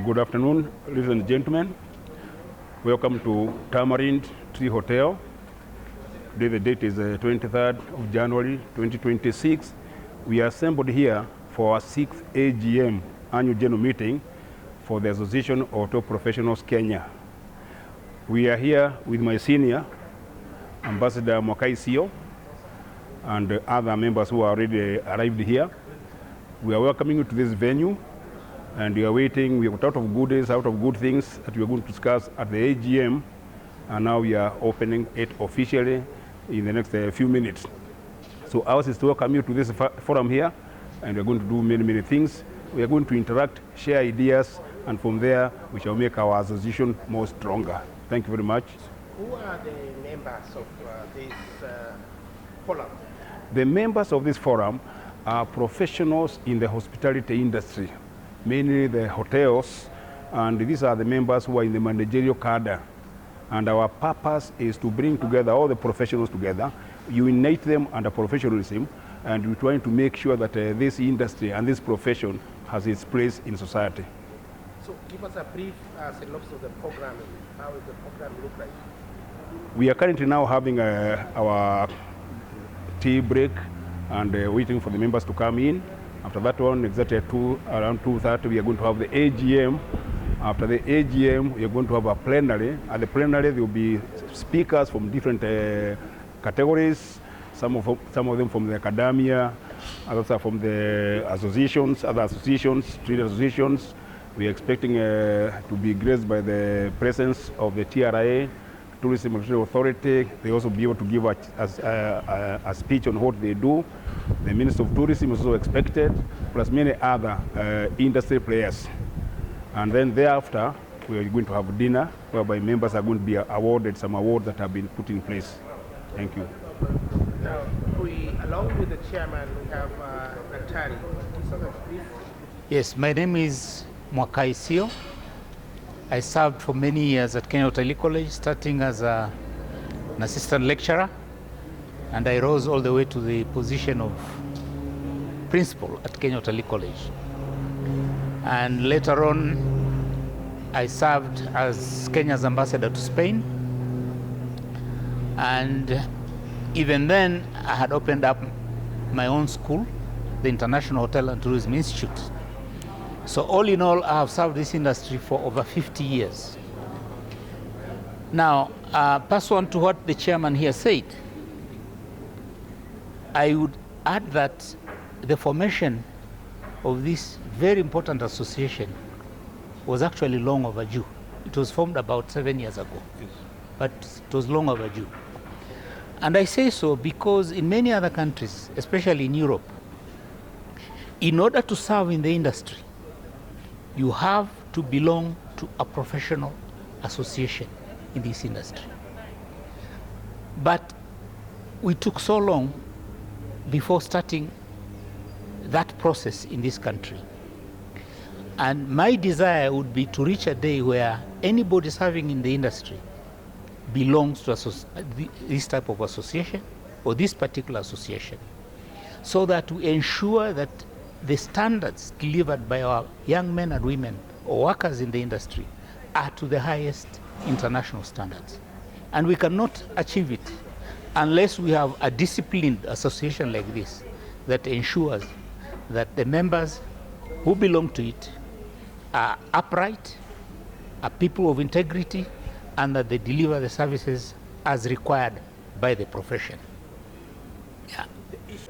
Good afternoon, ladies and gentlemen. Welcome to Tamarind Tree Hotel. Today the date is 23rd of January 2026. We are assembled here for our 6th AGM annual general meeting for the Association of Hotel Professionals Kenya. We are here with my senior, Ambassador Mwakaisio, and other members who are already arrived here. We are welcoming you to this venue, and we are waiting. We have out of goodies, out of good things that we are going to discuss at the AGM, and now we are opening it officially in the next few minutes. So ours is to welcome you to this forum here, and we are going to do many things. We are going to interact, share ideas, and from there we shall make our association more stronger. Thank you very much. Who are the members of this forum? The members of this forum are professionals in the hospitality industry, mainly the hotels, and these are the members who are in the managerial cadre. And our purpose is to bring together all the professionals together, unite them under professionalism, and we're trying to make sure that this industry and this profession has its place in society. So give us a brief synopsis of the program. How does the program look like? We are currently now having our tea break and waiting for the members to come in. After that one, exactly around 2:30, we are going to have the AGM. After the AGM, we are going to have a plenary. At the plenary, there will be speakers from different categories, some of them from the academia, others are from the associations, other associations, trade associations. We are expecting to be graced by the presence of the TRA, Tourism Authority. They also be able to give a speech on what they do. The Minister of Tourism is also expected, plus many other industry players. And then thereafter, we are going to have dinner, whereby members are going to be awarded some awards that have been put in place. Thank you. Now, along with the chairman, we have Daktari. Yes, my name is Mwakaisio. I served for many years at Kenya Utalii College, starting as an assistant lecturer, and I rose all the way to the position of principal at Kenya Utalii College. And later on, I served as Kenya's ambassador to Spain. And even then, I had opened up my own school, the International Hotel and Tourism Institute. So all in all, I have served this industry for over 50 years. Now, pursuant to what the chairman here said, I would add that the formation of this very important association was actually long overdue. It was formed about 7 years ago, but it was long overdue. And I say so because in many other countries, especially in Europe, in order to serve in the industry, you have to belong to a professional association in this industry. But we took so long before starting that process in this country. And my desire would be to reach a day where anybody serving in the industry belongs to this type of association or this particular association, so that we ensure that the standards delivered by our young men and women or workers in the industry are to the highest international standards. And we cannot achieve it unless we have a disciplined association like this that ensures that the members who belong to it are upright, are people of integrity, and that they deliver the services as required by the profession. Yeah.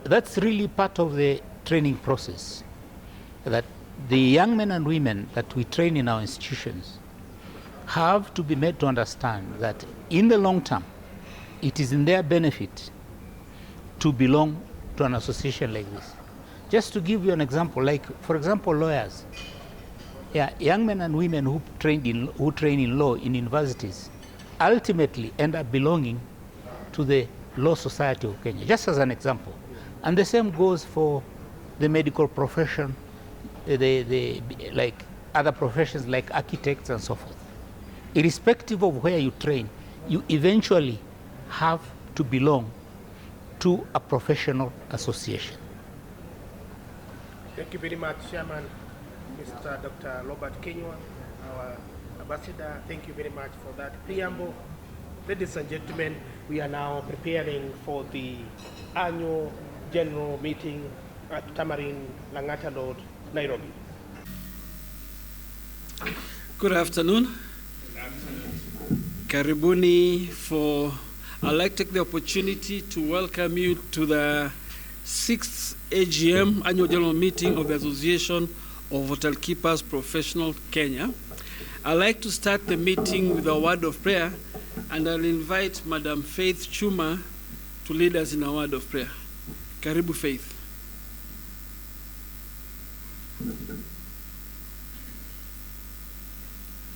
That's really part of the training process, that the young men and women that we train in our institutions have to be made to understand that in the long term, it is in their benefit to belong to an association like this. Just to give you an example, like, for example, lawyers. Yeah, young men and women who train in law in universities ultimately end up belonging to the Law Society of Kenya, just as an example. And the same goes for the medical profession, like other professions like architects and so forth. Irrespective of where you train, you eventually have to belong to a professional association. Thank you very much, Chairman, Mr. Dr. Robert Kenywa. our ambassador. Thank you very much for that preamble. Ladies and gentlemen, we are now preparing for the annual general meeting at Tamarind, Langata Road, Nairobi. Good afternoon. Karibuni I'd like to take the opportunity to welcome you to the 6th AGM, Annual General Meeting of the Association of Hotel Keepers Professional Kenya. I'd like to start the meeting with a word of prayer, and I'll invite Madam Faith Chuma to lead us in a word of prayer. Karibu Faith.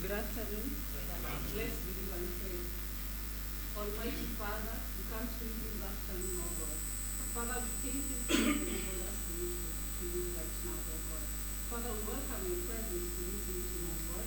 Good afternoon. Let's believe and pray. Almighty Father, we come to you this afternoon, O God. Father, we thank you for the enable us to you right now, O God. Father, we welcome your presence to this meeting, O God.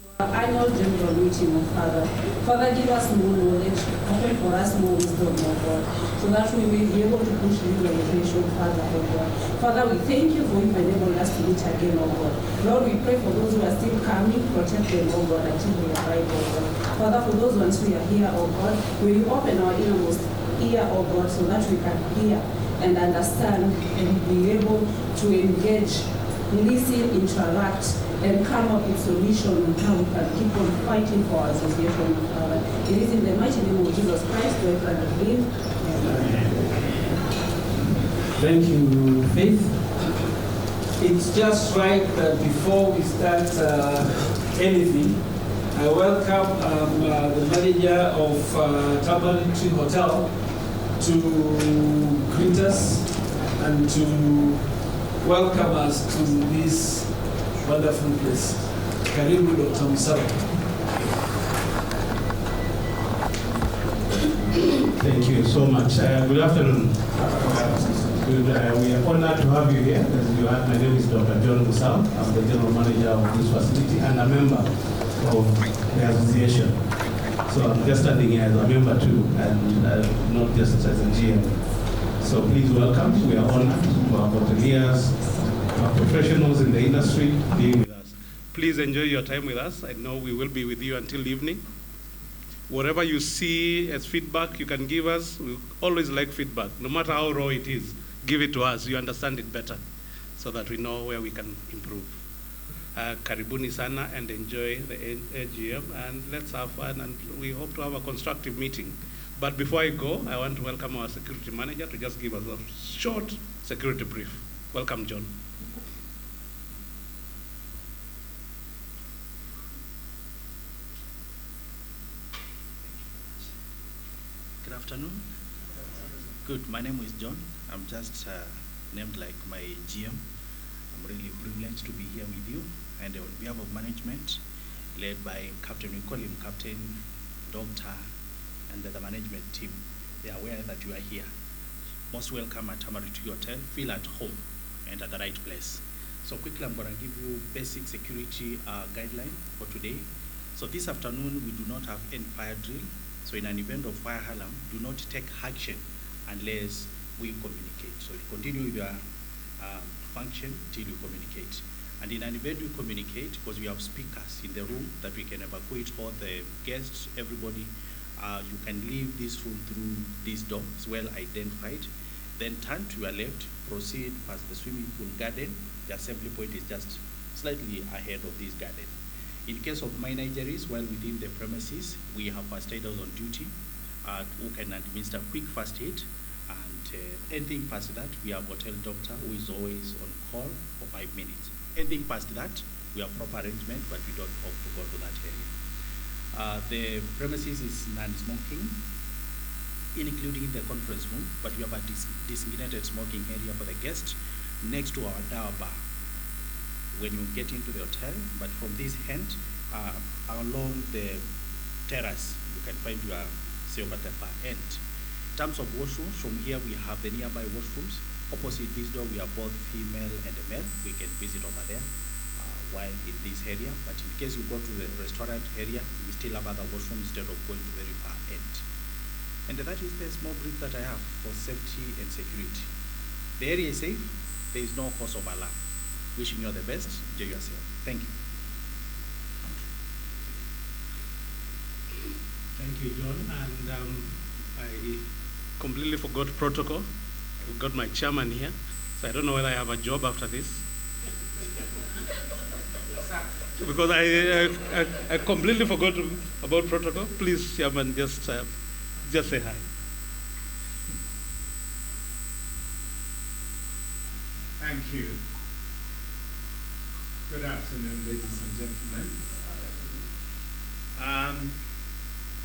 For our annual general meeting, O Father. Father, give us more knowledge, open for us more wisdom, O God, so that we may be able to push legal innovation further, O God. Father, we thank you for you enabling us to meet again, O God. Lord, we pray for those who are still coming, protect them, O God, until we arrive, O God. Father, for those ones who are here, O God, will you open our innermost ear, O God, so that we can hear and understand and be able to engage, listen, interact, and come up with solutions on how we can keep on fighting for our association, Father. It is in the mighty name of Jesus Christ we pray and believe. Thank you, Faith. It's just right that before we start anything, I welcome the manager of Tamarind Hotel to greet us and to welcome us to this wonderful place. Karibu, Dr. Musala. Thank you so much. Good afternoon. We are honored to have you here. As you heard, my name is Dr. John Musal. I'm the general manager of this facility and a member of the association. So I'm just standing here as a member too, and not just as a GM. So please welcome. We are honored to our hoteliers, our professionals in the industry being with us. Please enjoy your time with us. I know we will be with you until evening. Whatever you see as feedback, you can give us. We always like feedback, no matter how raw it is. Give it to us. You understand it better, so that we know where we can improve. Karibuni sana and enjoy the AGM, and let's have fun, and we hope to have a constructive meeting. But before I go, I want to welcome our security manager to just give us a short security brief. Welcome, John. Good afternoon. Good, my name is John. I'm just named like my GM. I'm really privileged to be here with you, and on behalf of management, led by Captain, we call him Captain, Doctor, and the management team. They are aware that you are here. Most welcome at Tamarind Hotel. Feel at home and at the right place. So quickly, I'm going to give you basic security guideline for today. So this afternoon, we do not have any fire drill. So in an event of fire alarm, do not take action unless we communicate. So you continue with your function till you communicate. And in an event we communicate, because we have speakers in the room that we can evacuate all the guests, everybody, you can leave this room through this door. It's well identified. Then turn to your left, proceed past the swimming pool garden. The assembly point is just slightly ahead of this garden. In case of minor injuries, while within the premises, we have first aiders on duty who can administer quick first aid. And anything past that, we have hotel doctor who is always on call for 5 minutes. Anything past that, we have proper arrangement, but we don't hope to go to that area. The premises is non-smoking, including the conference room, but we have a designated smoking area for the guests next to our tower bar when you get into the hotel. But from this end, along the terrace, you can find your silver bar end. In terms of washrooms, from here we have the nearby washrooms. Opposite this door, we have both female and male. We can visit over there while in this area. But in case you go to the restaurant area, we still have other washrooms instead of going to the very far end. And that is the small brief that I have for safety and security. The area is safe. There is no cause of alarm. Wishing you all the best. Enjoy yourself. Thank you. you, John. And I completely forgot protocol. I've got my chairman here, so I don't know whether I have a job after this. Because I completely forgot about protocol. Please, chairman, just say hi. Thank you. Good afternoon, ladies and gentlemen.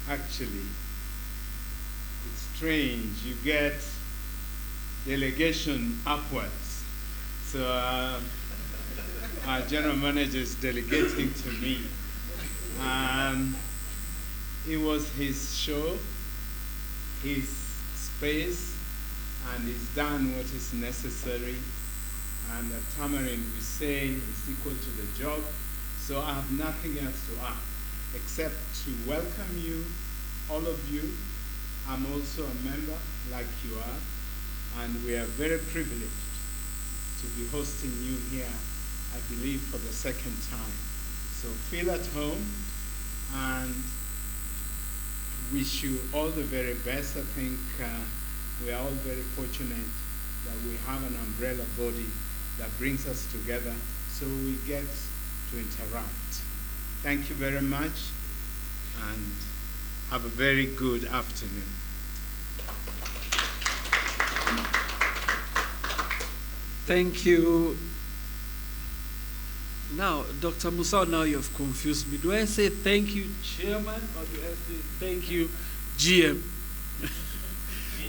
Actually, it's strange. You get delegation upwards. So our general manager is delegating to me. It was his show, his space, and he's done what is necessary. And Tamarind, we say, is equal to the job. So I have nothing else to add except to welcome you, all of you. I'm also a member like you are, and we are very privileged to be hosting you here, I believe, for the second time. So feel at home and wish you all the very best. I think we are all very fortunate that we have an umbrella body that brings us together so we get to interact. Thank you very much and have a very good afternoon. Thank you. Now, Dr. Musau, now you've confused me. Do I say thank you, Chairman, or do I say thank you, GM?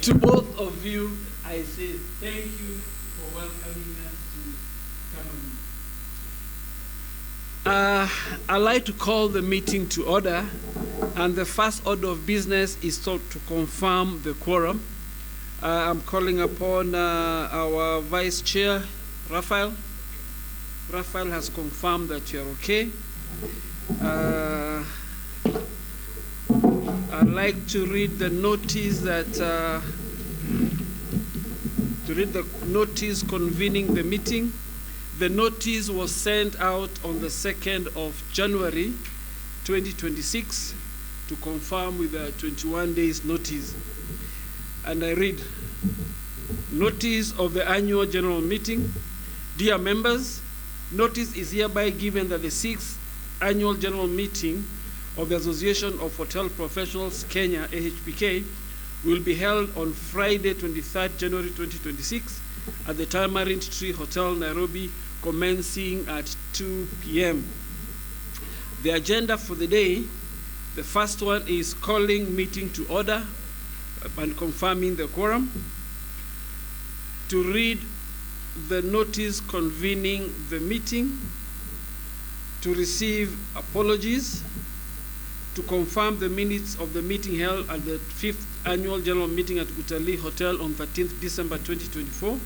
To both of you, I say thank you for welcoming us to Tamarind. I'd like to call the meeting to order, and the first order of business is to confirm the quorum. I'm calling upon our Vice Chair, Raphael. Raphael has confirmed that you're okay. I'd like to read the notice convening the meeting. The notice was sent out on the 2nd of January 2026 to confirm with a 21 days notice. And I read, notice of the annual general meeting. Dear members, notice is hereby given that the 6th annual general meeting of the Association of Hotel Professionals Kenya, AHPK, will be held on Friday, 23rd January 2026 at the Tamarind Tree Hotel, Nairobi, commencing at 2 p.m. The agenda for the day, the first one is calling meeting to order and confirming the quorum, to read the notice convening the meeting, to receive apologies, to confirm the minutes of the meeting held at the 5th annual general meeting at Utalii Hotel on 13th December 2024,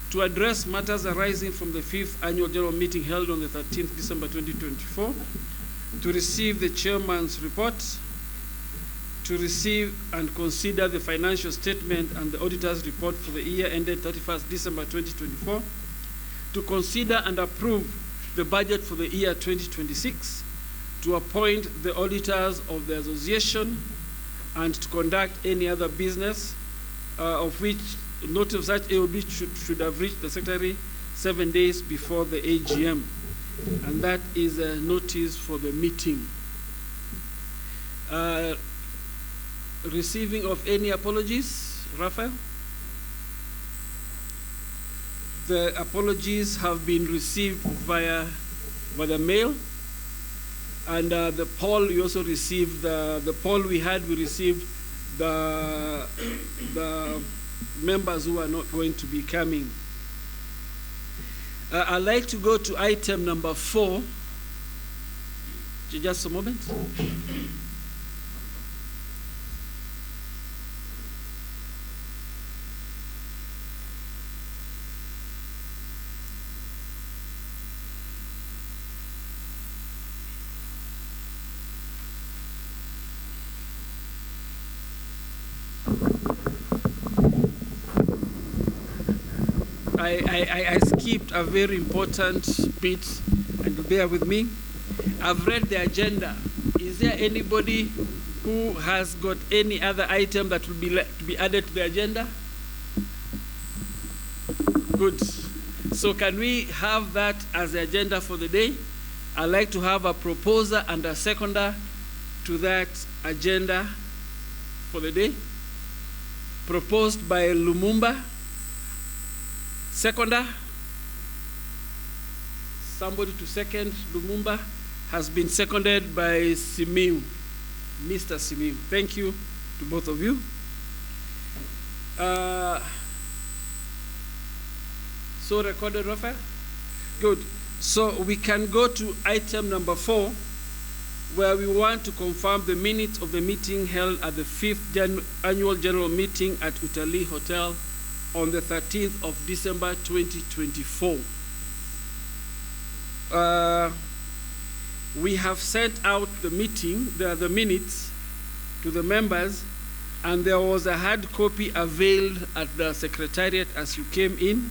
to address matters arising from the 5th annual general meeting held on the 13th December 2024, to receive the chairman's report, to receive and consider the financial statement and the auditor's report for the year ended 31st December 2024, to consider and approve the budget for the year 2026, to appoint the auditors of the association, and to conduct any other business of which notice of such AOB should have reached the Secretary 7 days before the AGM. And that is a notice for the meeting. Receiving of any apologies, Raphael? The apologies have been received via the mail, and the poll you also received. The poll we received the members who are not going to be coming. I'd like to go to item number 4. Just a moment. I skipped a very important bit, and bear with me. I've read the agenda. Is there anybody Who has got any other item that will be added to the agenda? Good. So can we have that as the agenda for the day? I'd like to have a proposer and a seconder to that agenda for the day. Proposed by Lumumba. Seconder. Somebody to second Lumumba. Has been seconded by Simiu. Mr. Simiu. Thank you to both of you. So recorded, Rafael? Good. So we can go to item number 4, where we want to confirm the minutes of the meeting held at the 5th annual general meeting at Utalii Hotel on the 13th of December 2024. We have sent out the minutes to the members, and there was a hard copy availed at the secretariat as you came in.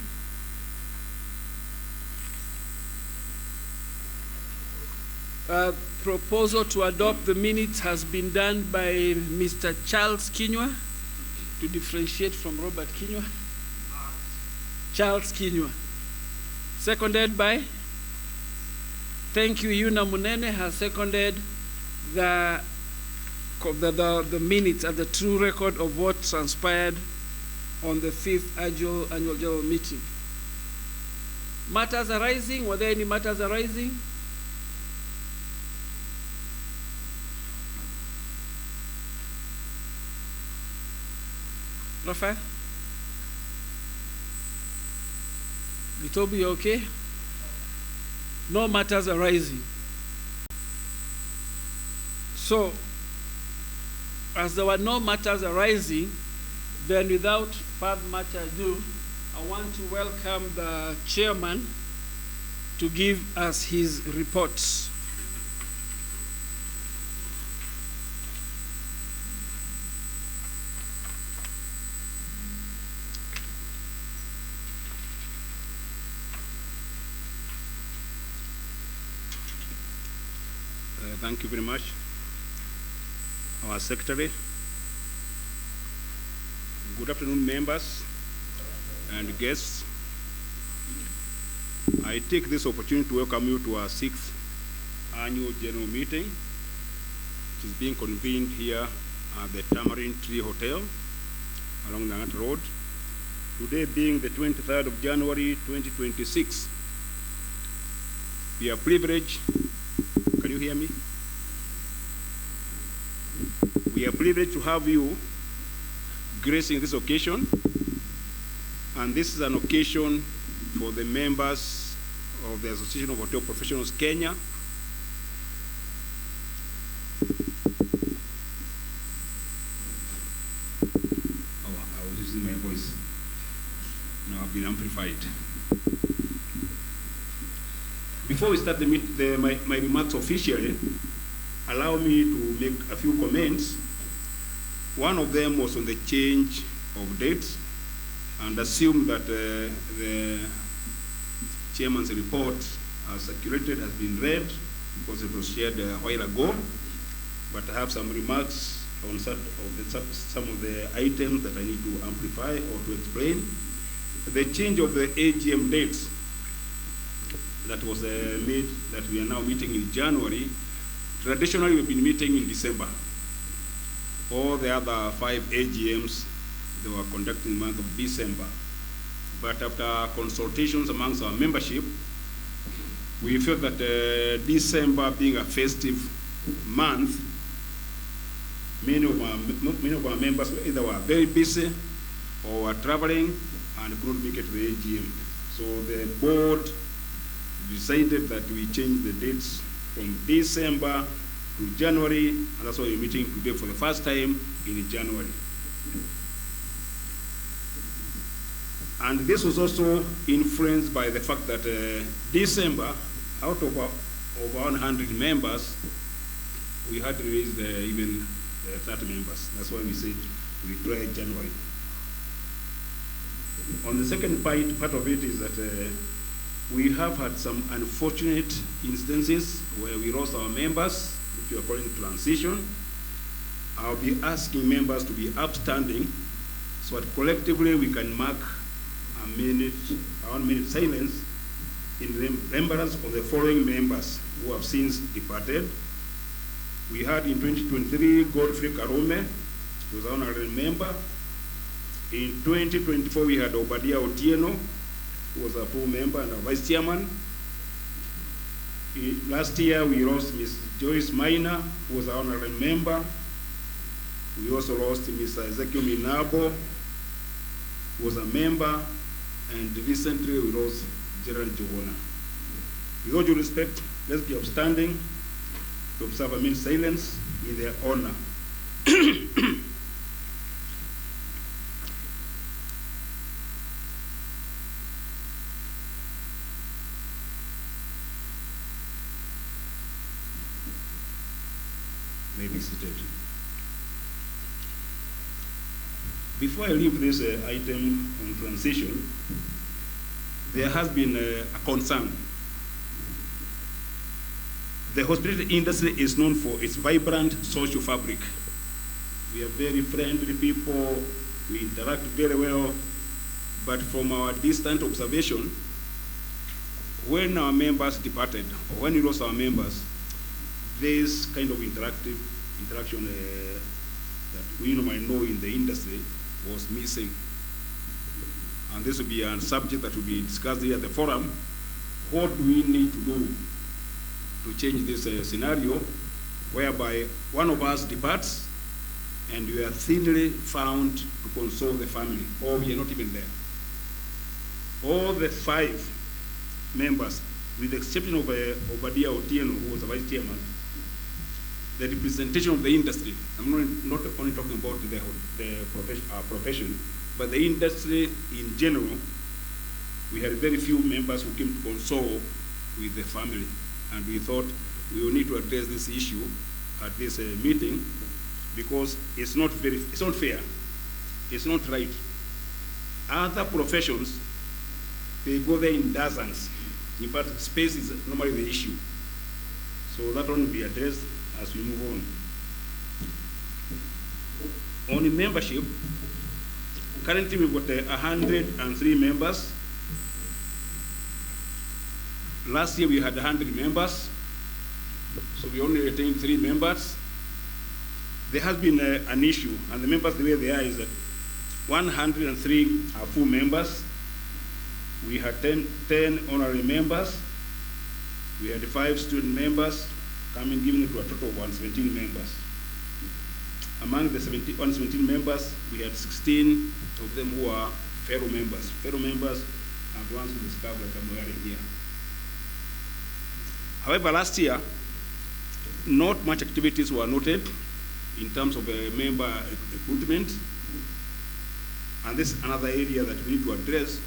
Proposal to adopt the minutes has been done by Mr. Charles Kinyua, to differentiate from Robert Kinyua. Charles Kinyua. Seconded by? Thank you. Yuna Munene has seconded the minutes and the true record of what transpired on the 5th annual general meeting. Matters arising? Were there any matters arising? Rafael? Gitobi, you okay? No matters arising. So, as there were no matters arising, then without further much ado, I want to welcome the chairman to give us his reports. Thank you very much. Our secretary. Good afternoon, members and guests. I take this opportunity to welcome you to our 6th annual general meeting, which is being convened here at the Tamarind Tree Hotel along the Ngat Road. Today being the 23rd of January 2026. We are privileged. Can you hear me? We are privileged to have you gracing this occasion, and this is an occasion for the members of the Association of Hotel Professionals Kenya. Oh, I was using my voice. Now I've been amplified. Before we start my remarks officially, allow me to make a few comments. One of them was on the change of dates, and assume that the chairman's report as circulated has been read because it was shared a while ago. But I have some remarks on some of the items that I need to amplify or to explain. The change of the AGM dates that was made, that we are now meeting in January. Traditionally, we've been meeting in December. All the other 5 AGMs, they were conducted in the month of December. But after consultations amongst our membership, we felt that December being a festive month, many of our members either were very busy or were traveling and couldn't make it to the AGM. So the board decided that we change the dates from December to January, and that's why we're meeting today for the first time in January. And this was also influenced by the fact that December, out of over 100 members, we had raised even 30 members. That's why we said we try January. On the second part of it is that we have had some unfortunate instances where we lost our members, which we are calling transition. I'll be asking members to be upstanding so that collectively we can mark a 1 minute silence in remembrance of the following members who have since departed. We had in 2023 Godfrey Karume, who was an honorary member. In 2024 we had Obadiah Otieno, who was a full member and a vice chairman. Last year we lost Ms. Joyce Minor, who was an honorary member. We also lost Mr. Ezekiel Minabo, who was a member, and recently we lost Gerald Jogona. With all due respect, let's be upstanding to observe a minute silence in their honor. May be seated. Before I leave this item on transition, there has been a concern. The hospitality industry is known for its vibrant social fabric. We are very friendly people, we interact very well, but from our distant observation, when our members departed, or when we lost our members, this kind of interaction that we might know in the industry was missing. And this will be a subject that will be discussed here at the forum. What do we need to do to change this scenario whereby one of us departs and we are thinly found to console the family, or we are not even there? All the 5 members, with the exception of Obadiah Otieno, who was a vice chairman, the representation of the industry, I'm not only talking about the profession, but the industry in general, we had very few members who came to console with the family. And we thought we will need to address this issue at this meeting, because it's not fair, it's not right. Other professions, they go there in dozens. In fact, space is normally the issue. So that one will be addressed as we move on. On membership, currently we've got 103 members. Last year we had 100 members, so we only retained 3 members. There has been an issue, and the members, the way they are is that 103 are full members. We had 10 honorary members. We had 5 student members, giving it to a total of 117 members. Among the 117 members, we had 16 of them who are fellow members. Fellow members are the ones with the scarf that I'm wearing here. However, last year, not much activities were noted in terms of member recruitment. And this is another area that we need to address,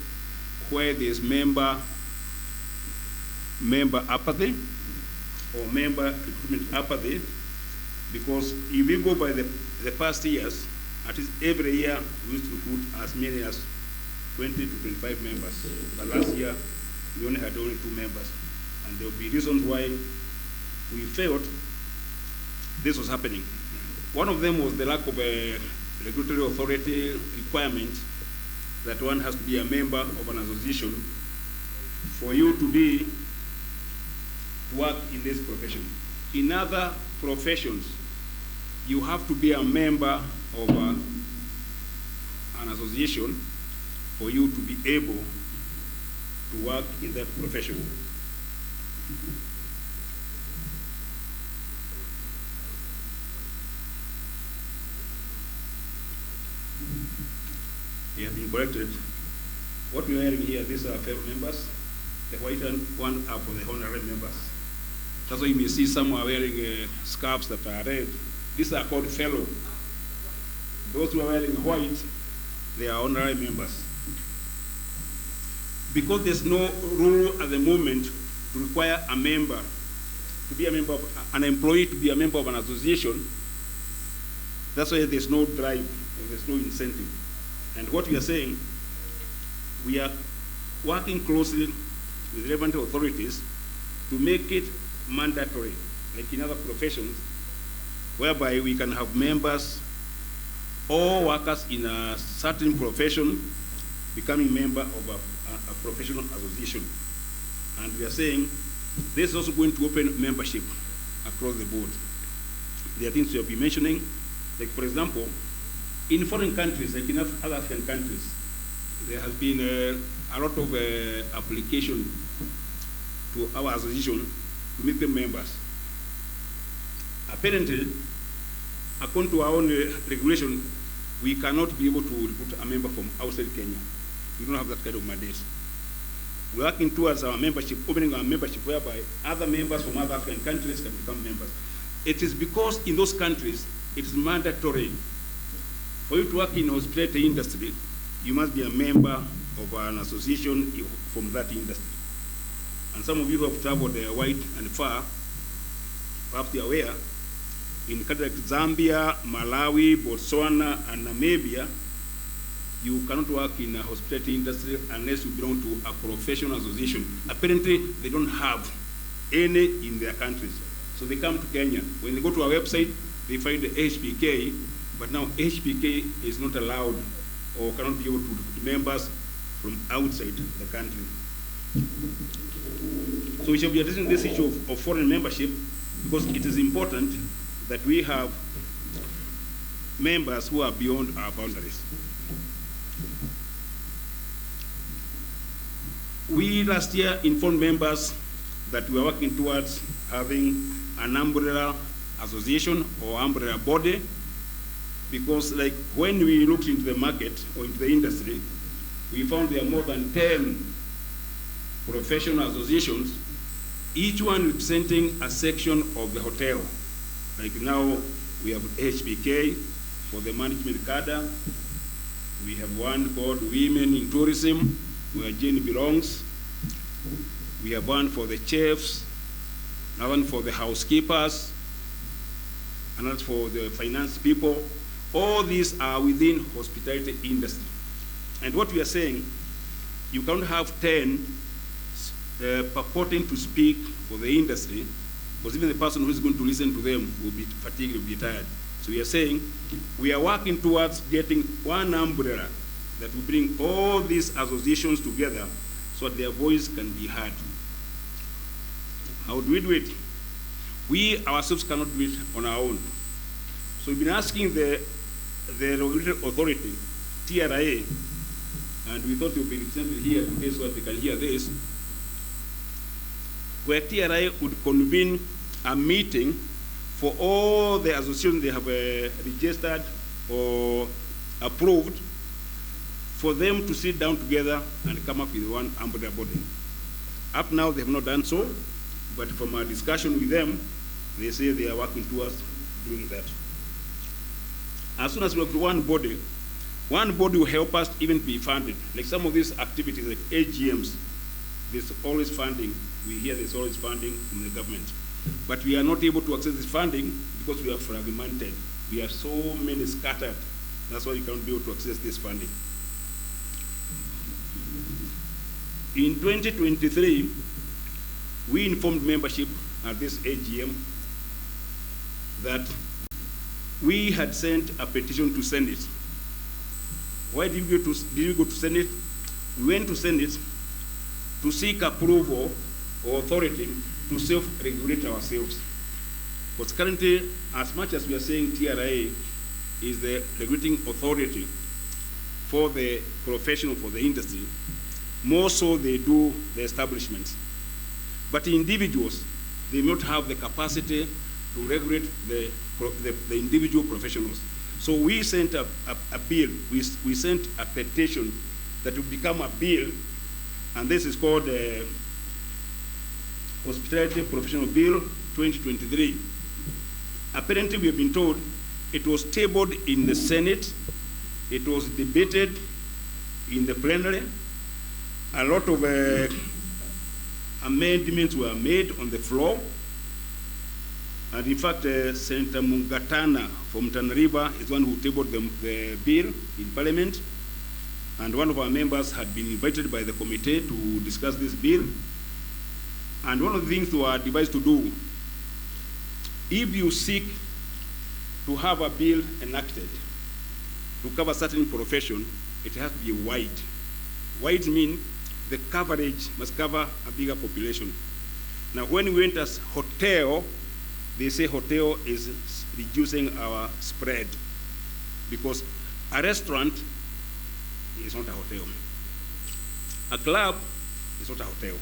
where there is member apathy or member recruitment apathy, because if we go by the past years, at least every year we used to recruit as many as 20 to 25 members. But last year, we only had 2 members. And there will be reasons why we felt this was happening. One of them was the lack of a regulatory authority requirement that one has to be a member of an association for you to work in this profession. In other professions, you have to be a member of an association for you to be able to work in that profession. He has been corrected. What we are hearing here, these are fellow members. The white one are for the honorary members. That's why you may see some are wearing scarves that are red. These are called fellow. Those who are wearing white, they are honorary members. Because there's no rule at the moment to require a member to be a member of an employee to be a member of an association, that's why there's no drive or there's no incentive. And what we are saying, we are working closely with relevant authorities to make it mandatory, like in other professions, whereby we can have members or workers in a certain profession becoming member of a professional association. And we are saying this is also going to open membership across the board. There are things you'll be mentioning, like for example, in foreign countries, like in other African countries, there has been a lot of application to our association to make them members. Apparently, according to our own regulation, we cannot be able to recruit a member from outside Kenya. We don't have that kind of mandate. We're working towards our membership, opening our membership whereby other members from other African countries can become members. It is because in those countries, it is mandatory for you to work in the hospitality industry, you must be a member of an association from that industry. And some of you who have traveled wide and far, perhaps you are aware, in countries like Zambia, Malawi, Botswana, and Namibia, you cannot work in a hospitality industry unless you belong to a professional association. Apparently, they don't have any in their countries. So they come to Kenya. When they go to our website, they find the HPK, but now HPK is not allowed or cannot be able to recruit members from outside the country. So we shall be addressing this issue of foreign membership because it is important that we have members who are beyond our boundaries. We last year informed members that we are working towards having an umbrella association or umbrella body because like when we looked into the market or into the industry, we found there are more than 10 professional associations, each one representing a section of the hotel. Like now we have HPK for the management cadre. We have one called Women in Tourism, where Jane belongs. We have one for the chefs, another one for the housekeepers, another for the finance people. All these are within hospitality industry. And what we are saying, you can't have 10 purporting to speak for the industry, because even the person who is going to listen to them will be fatigued, will be tired. So we are saying, we are working towards getting one umbrella that will bring all these associations together so that their voice can be heard. How do we do it? We ourselves cannot do it on our own. So we've been asking the regulatory authority, TRA, and we thought it would be represented here today so that they can hear this, where TRA would convene a meeting for all the associations they have registered or approved, for them to sit down together and come up with one umbrella body. Up now, they have not done so, but from our discussion with them, they say they are working towards doing that. As soon as we have one body will help us even be funded. Like some of these activities, like AGMs, there's always funding. We hear there's always funding from the government. But we are not able to access this funding because we are fragmented. We are so many scattered. That's why we can't be able to access this funding. In 2023, we informed membership at this AGM that we had sent a petition to Senate. Why did we go to Senate? We went to Senate to seek approval or authority to self-regulate ourselves. Because currently, as much as we are saying TRA is the regulating authority for the professional, for the industry, more so they do the establishments. But individuals, they may not have the capacity to regulate the individual professionals. So we sent a bill, we sent a petition that will become a bill, and this is called the Hospitality Professional Bill 2023. Apparently, we have been told it was tabled in the Senate, it was debated in the plenary, a lot of amendments were made on the floor, and in fact, Senator Mungatana from Tana River is one who tabled the bill in Parliament, and one of our members had been invited by the committee to discuss this bill. And one of the things we are devised to do, if you seek to have a bill enacted to cover certain profession, it has to be wide. Wide means the coverage must cover a bigger population. Now, when we went as hotel, they say hotel is reducing our spread, because a restaurant is not a hotel. A club is not a hotel.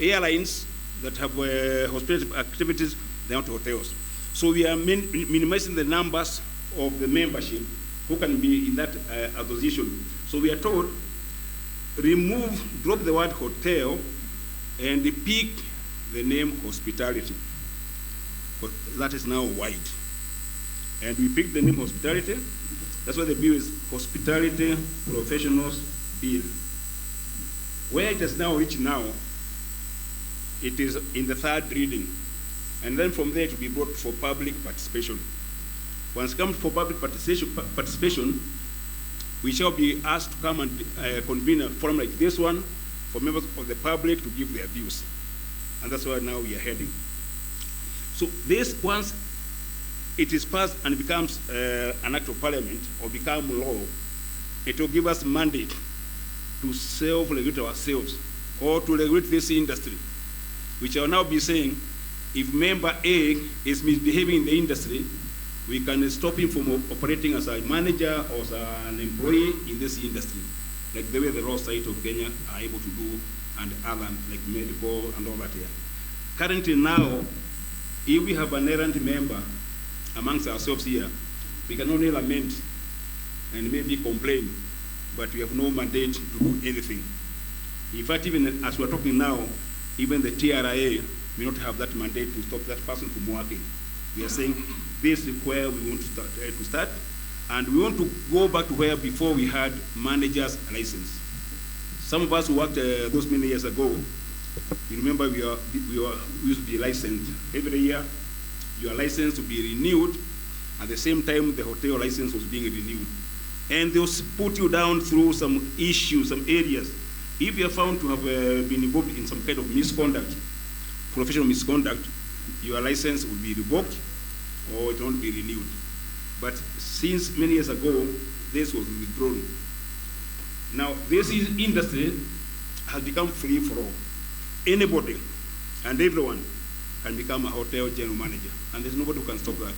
Airlines that have hospitality activities, they are not hotels. So we are minimizing the numbers of the membership who can be in that association. So we are told, drop the word hotel and pick the name hospitality. But that is now wide. And we picked the name hospitality. That's why the bill is Hospitality Professionals Bill. Where it has now reached now, it is in the third reading. And then from there it will be brought for public participation. Once it comes for public participation, we shall be asked to come and convene a forum like this one for members of the public to give their views. And that's where now we are heading. So this, once it is passed and becomes an act of parliament or become law, it will give us mandate to self-regulate ourselves or to regulate this industry. We shall now be saying, if member A is misbehaving in the industry, we can stop him from operating as a manager or as an employee in this industry, like the way the law side of Kenya are able to do, and other, like medical and all that here. Currently now, if we have an errant member amongst ourselves here, we can only lament and maybe complain, but we have no mandate to do anything. In fact, even as we're talking now, even the TRA may not have that mandate to stop that person from working. We are saying this is where we want to start, and we want to go back to where before we had manager's license. Some of us who worked those many years ago, you remember we used to be licensed every year. Your license to be renewed. At the same time, the hotel license was being renewed. And they will put you down through some issues, some areas. If you are found to have been involved in some kind of misconduct, professional misconduct, your license will be revoked or it won't be renewed. But since many years ago, this was withdrawn. Now, this industry has become free for all. Anybody and everyone can become a hotel general manager, and there's nobody who can stop that.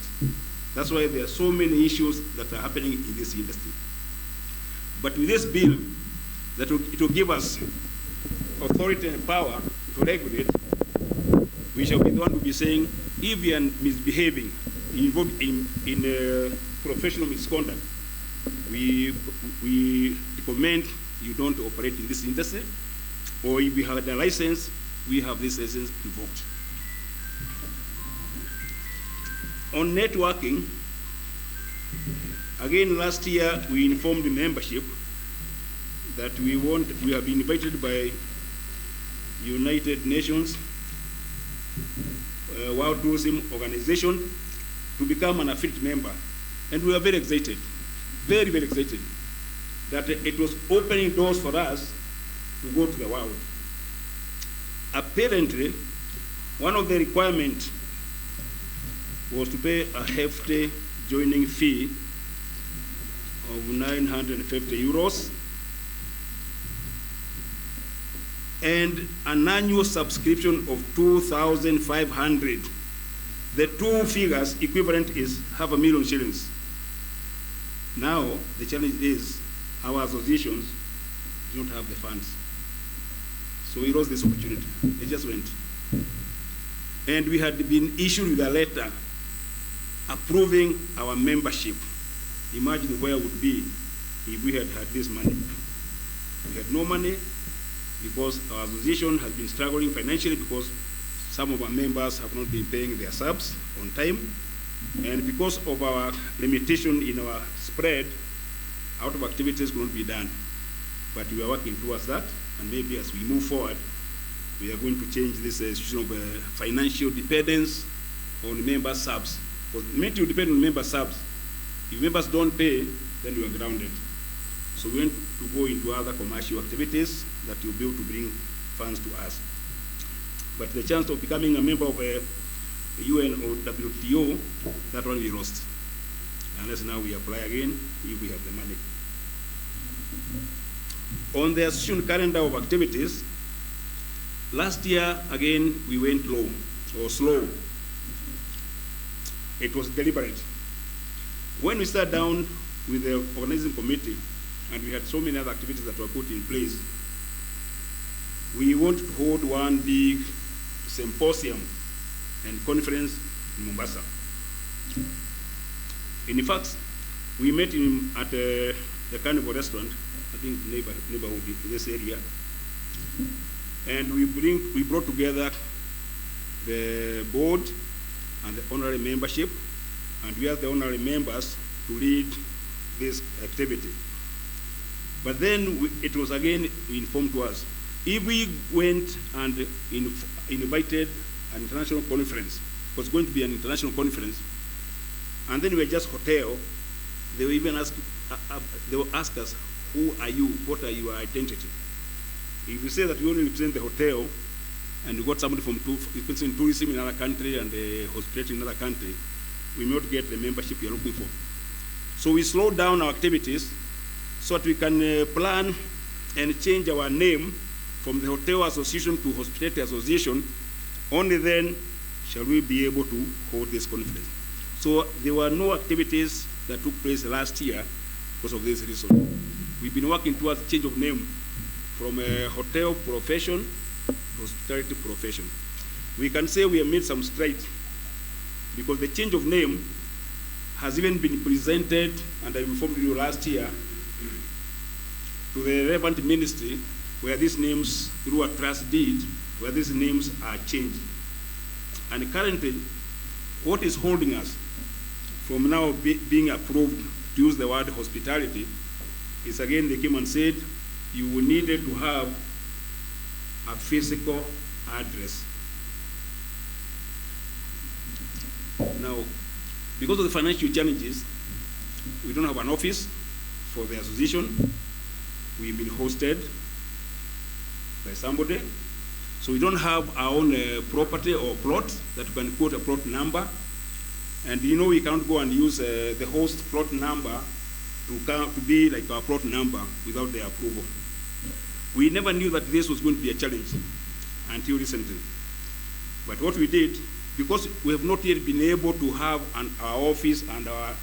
That's why there are so many issues that are happening in this industry. But with this bill, it will give us authority and power to regulate. We shall be the one to be saying, if you are misbehaving, involved in professional misconduct, we recommend you don't operate in this industry, or if you have a license, we have this license revoked. On networking, again last year we informed the membership that we have been invited by United Nations World Tourism Organization to become an affiliate member. And we are very excited, very, very excited, that it was opening doors for us to go to the world. Apparently, one of the requirements was to pay a hefty joining fee of 950 euros and an annual subscription of 2,500. The two figures equivalent is 500,000 shillings. Now, the challenge is our associations don't have the funds. So we lost this opportunity. It just went. And we had been issued with a letter approving our membership. Imagine where it would be if we had had this money. We had no money because our association has been struggling financially because some of our members have not been paying their subs on time. And because of our limitation in our spread, out of activities could not be done. But we are working towards that, and maybe as we move forward, we are going to change this situation of financial dependence on member subs. Because the minute you depend on member subs, if members don't pay, then you are grounded. So we want to go into other commercial activities that will be able to bring funds to us. But the chance of becoming a member of UN or WTO, that one we lost. Unless now we apply again if we have the money. On the association calendar of activities, last year, again, we went low, or slow. It was deliberate. When we sat down with the organizing committee, and we had so many other activities that were put in place, we wanted to hold one big symposium and conference in Mombasa. In fact, we met at the Carnival restaurant, I think neighborhood in this area, and we brought together the board and the honorary membership, and we asked the honorary members to lead this activity. But then it was again informed to us, if we went and invited an international conference, it was going to be an international conference, and then we were just hotel, they will even ask, they will ask us, who are you? What are your identity? If you say that we only represent the hotel, and we got somebody from tourism in another country and hospitality in another country, we may not get the membership we are looking for. So we slowed down our activities so that we can plan and change our name from the Hotel Association to Hospitality Association. Only then shall we be able to hold this conference. So there were no activities that took place last year because of this reason. We've been working towards change of name from a hotel profession to hospitality profession. We can say we have made some strides because the change of name has even been presented, and I informed you last year, to the relevant ministry where these names, through a trust deed, where these names are changed. And currently, what is holding us from now being approved to use the word hospitality is, again, they came and said, you needed to have a physical address. Now, because of the financial challenges, we don't have an office for the association. We've been hosted by somebody. So we don't have our own property or plot that we can quote a plot number. And you know we can't go and use the host plot number to be like our plot number without their approval. We never knew that this was going to be a challenge until recently. But what we did, because we have not yet been able to have our office and our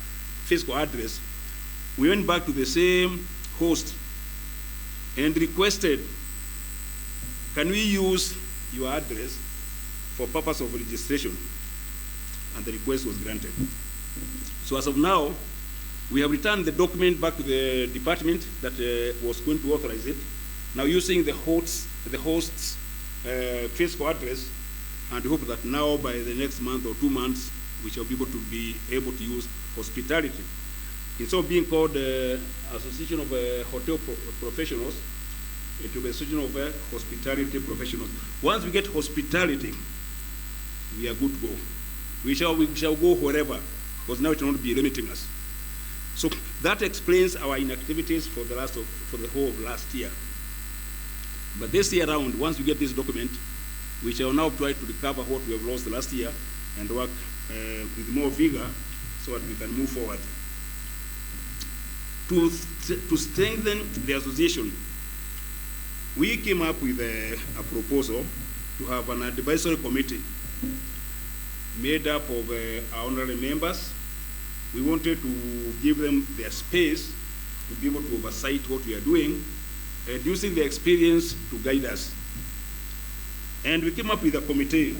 physical address, we went back to the same host and requested, can we use your address for purpose of registration? And the request was granted. So as of now, we have returned the document back to the department that was going to authorize it. Now using the host's physical address, and hope that now by the next month or 2 months, we shall be able to use hospitality. Instead of being called Association of Hotel Professionals, it will be Association of Hospitality Professionals. Once we get hospitality, we are good to go. We shall go wherever, because now it will not be limiting us. So that explains our inactivities for the whole of last year. But this year around, once we get this document, we shall now try to recover what we have lost last year and work with more vigor so that we can move forward. To strengthen the association, we came up with a proposal to have an advisory committee made up of our honorary members. We wanted to give them their space to be able to oversight what we are doing and using their experience to guide us. And we came up with a committee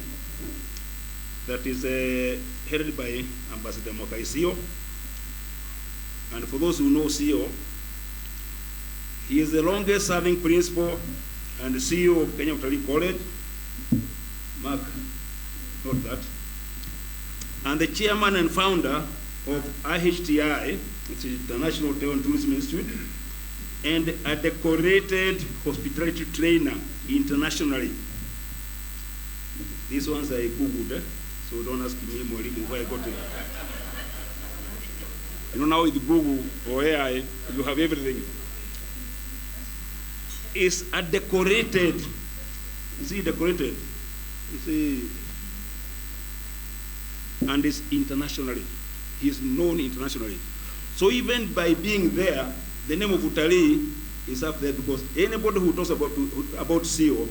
that is headed by Ambassador Mokai CEO. And for those who know CEO, he is the longest serving principal and CEO of Kenya Utalii College. Mark, note that. And the chairman and founder of IHTI, which is International Hotel and Tourism Institute, and a decorated hospitality trainer internationally. These ones I Googled, so don't ask me where I got it. You know, now with Google or AI, you have everything. It's a decorated, you see, decorated. You see, and is internationally. He's known internationally. So even by being there, the name of utalii is up there because anybody who talks about CEO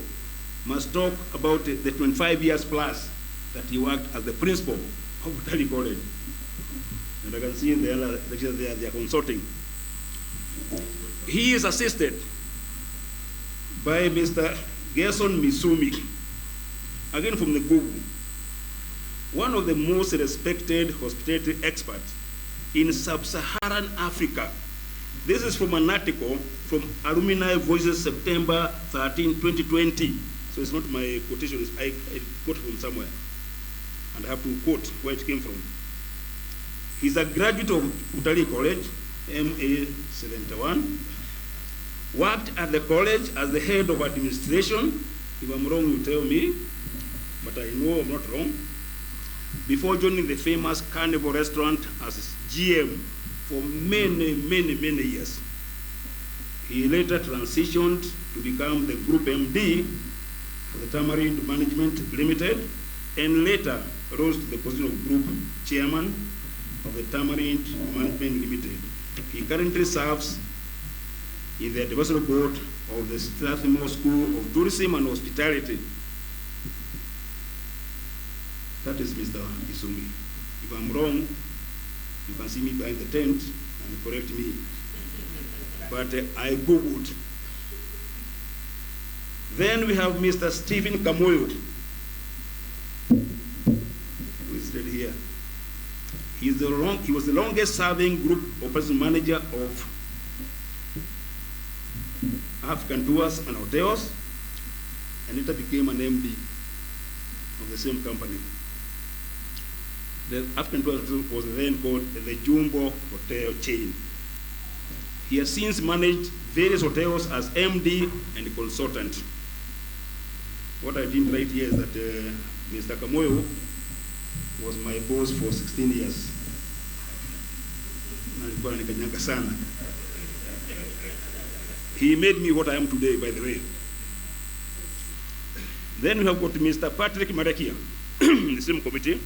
must talk about the 25 years plus that he worked as the principal of Utalii College. And I can see in the other lectures there, they are consulting. He is assisted by Mr. Gerson Misumi, again from the Google, one of the most respected hospitality experts in sub-Saharan Africa. This is from an article from Alumni Voices, September 13, 2020. So it's not my quotation, I quote from somewhere. And I have to quote where it came from. He's a graduate of Utalii College, MA 71, worked at the college as the head of administration. If I'm wrong, you tell me, but I know I'm not wrong. Before joining the famous Carnival restaurant as GM for many, many, many years. He later transitioned to become the group MD for the Tamarind Management Limited, and later rose to the position of group chairman of the Tamarind Management Limited. He currently serves in the advisory board of the Strathmore School of Tourism and Hospitality. That is Mr. Isumi. If I'm wrong, you can see me behind the tent and correct me. But I Googled. Then we have Mr. Stephen Kamoyo, who is right here. He was the longest serving group operation manager of African Tours and Hotels, and later became an MD of the same company. The African Tours was then called the Jumbo Hotel Chain. He has since managed various hotels as MD and consultant. What I didn't write here is that Mr. Kamoyo was my boss for 16 years. He made me what I am today, by the way. Then we have got Mr. Patrick Marekia, the same committee,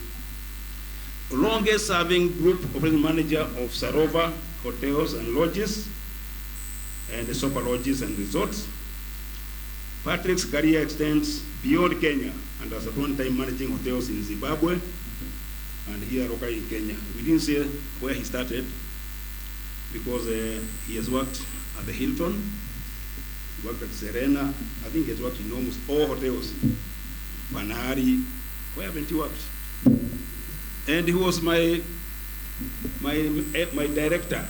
longest serving group operating manager of Sarova Hotels and Lodges, and the Sopa Lodges and Resorts. Patrick's career extends beyond Kenya and was at one time managing hotels in Zimbabwe and here locally in Kenya. We didn't say where he started because he has worked at the Hilton, he worked at Serena. I think he has worked in almost all hotels. Panari, where haven't you worked? And he was my director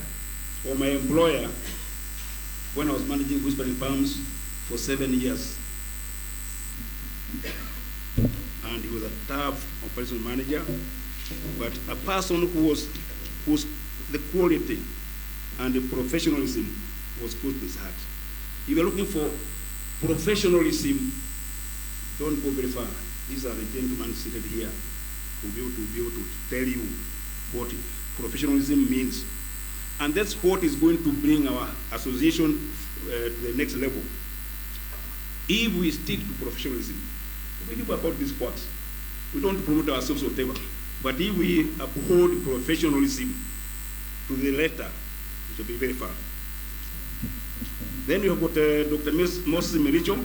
or my employer when I was managing Whispering Palms for 7 years. And he was a tough operations manager, but a person whose the quality and the professionalism was close to his heart. If you're looking for professionalism, don't go very far. These are the gentlemen seated here who will be able to tell you what professionalism means. And that's what is going to bring our association to the next level. If we stick to professionalism, we do about this part. We don't promote ourselves or whatever. But if we uphold professionalism to the letter, it will be very far. Then we have got Dr. Moses Mericho.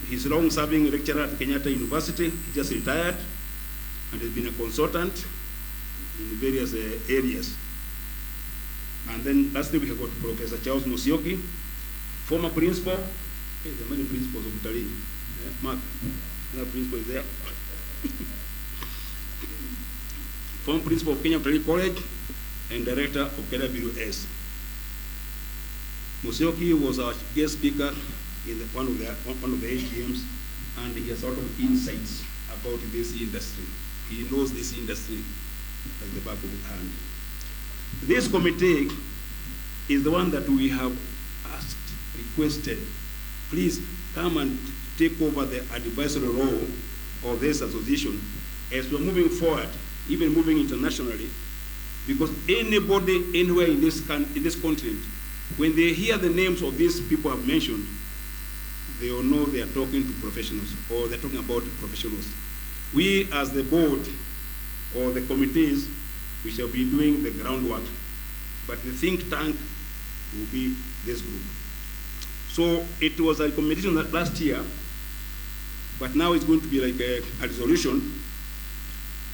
He's a long-serving lecturer at Kenyatta University. He just retired and has been a consultant in various areas. And then lastly, we have got Professor Charles Musioki, former principal. Hey, there are many principals of Utalii. Mark, another principal is there. Former principal of Kenya Utalii College and director of KWS. Musioki was our guest speaker in one of the AGMs, and he has a lot of insights about this industry. He knows this industry like the back of his hand. This committee is the one that we have asked, requested, please come and take over the advisory role of this association as we're moving forward, even moving internationally, because anybody anywhere in this continent, when they hear the names of these people I've mentioned, they will know they are talking to professionals or they're talking about professionals. We as the board or the committees, we shall be doing the groundwork. But the think tank will be this group. So it was a recommendation that last year, but now it's going to be like a resolution,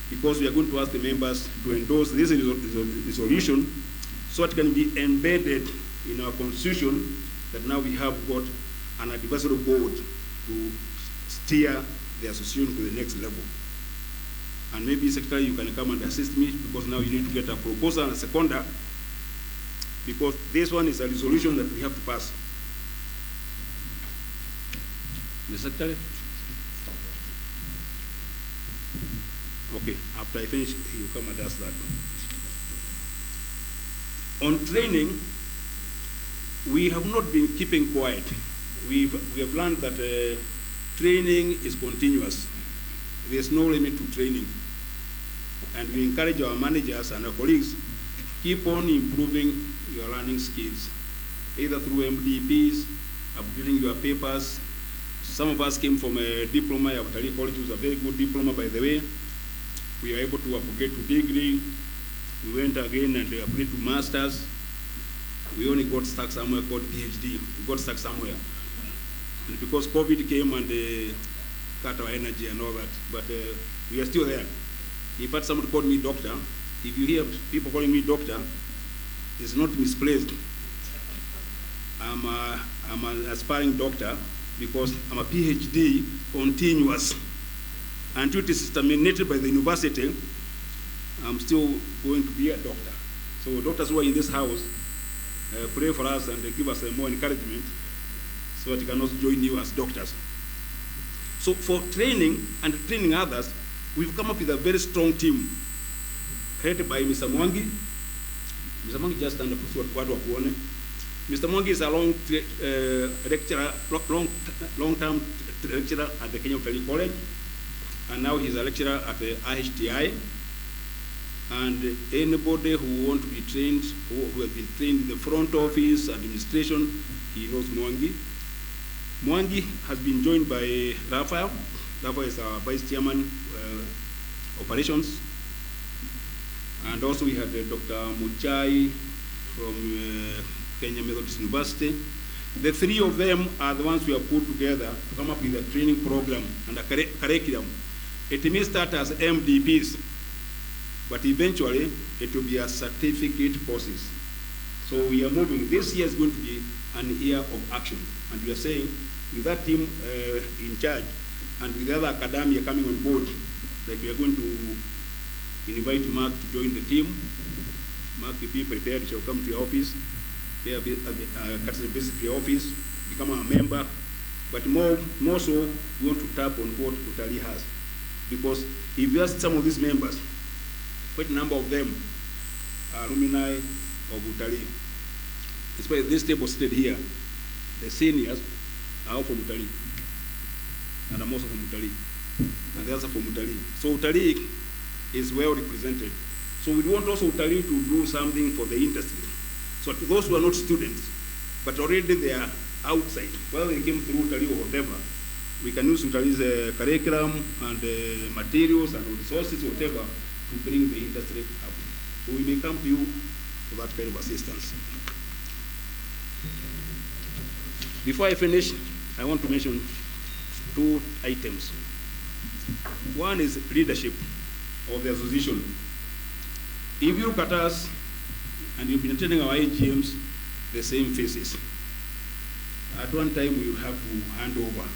because we are going to ask the members to endorse this resolution so it can be embedded in our constitution, that now we have got an advisory board to steer the association to the next level. And maybe, Secretary, you can come and assist me, because now you need to get a proposal and a seconder, because this one is a resolution that we have to pass. Mr. Secretary? Okay, after I finish, you come and ask that. On training, we have not been keeping quiet. We have learned that training is continuous. There's no limit to training. And we encourage our managers and our colleagues, keep on improving your learning skills, either through MDPs, upgrading your papers. Some of us came from a diploma at Utalii College, which was a very good diploma, by the way. We were able to upgrade to degree. We went again and upgrade to masters. We only got stuck somewhere called PhD. We got stuck somewhere. And because COVID came and cut our energy and all that, but we are still there. In fact, somebody called me doctor. If you hear people calling me doctor, it's not misplaced. I'm an aspiring doctor, because I'm a PhD continuous. Until it is terminated by the university, I'm still going to be a doctor. So doctors who are in this house, pray for us and give us more encouragement, so that you can also join you as doctors. So for training and training others, we've come up with a very strong team, headed by Mr. Mwangi. Mr. Mwangi, just stand up for what we're doing. Mr. Mwangi is a long-term lecturer at the Kenya Utalii College, and now he's a lecturer at the IHTI. And anybody who wants to be trained, who has been trained in the front office, administration, he knows Mwangi. Mwangi has been joined by Raphael. Raphael is our vice chairman, operations. And also we had Dr. Muchai from Kenya Methodist University. The three of them are the ones we have put together to come up with a training program and a curriculum. It may start as MDPs, but eventually it will be a certificate courses. So we are moving. This year is going to be an year of action. And we are saying, with that team in charge, and with the other academia coming on board, that we are going to invite Mark to join the team. Mark, if be prepared, he shall come to your office, pay a visit to your office, become a member. But more so, we want to tap on what Utalii has. Because if you ask some of these members, quite a number of them are alumni of Utalii. That's why this table seated here, the seniors are all from Utalii. And I'm also from Utalii. And the others are from Utalii. So Utalii is well represented. So we want also Utalii to do something for the industry. So to those who are not students, but already they are outside, whether they came through Utalii or whatever, we can use Utalii's curriculum and materials and resources, whatever, to bring the industry up. So we may come to you for that kind of assistance. Before I finish, I want to mention two items. One is leadership of the association. If you look at us, and you've been attending our AGMs, the same faces. At one time, we will have to hand over.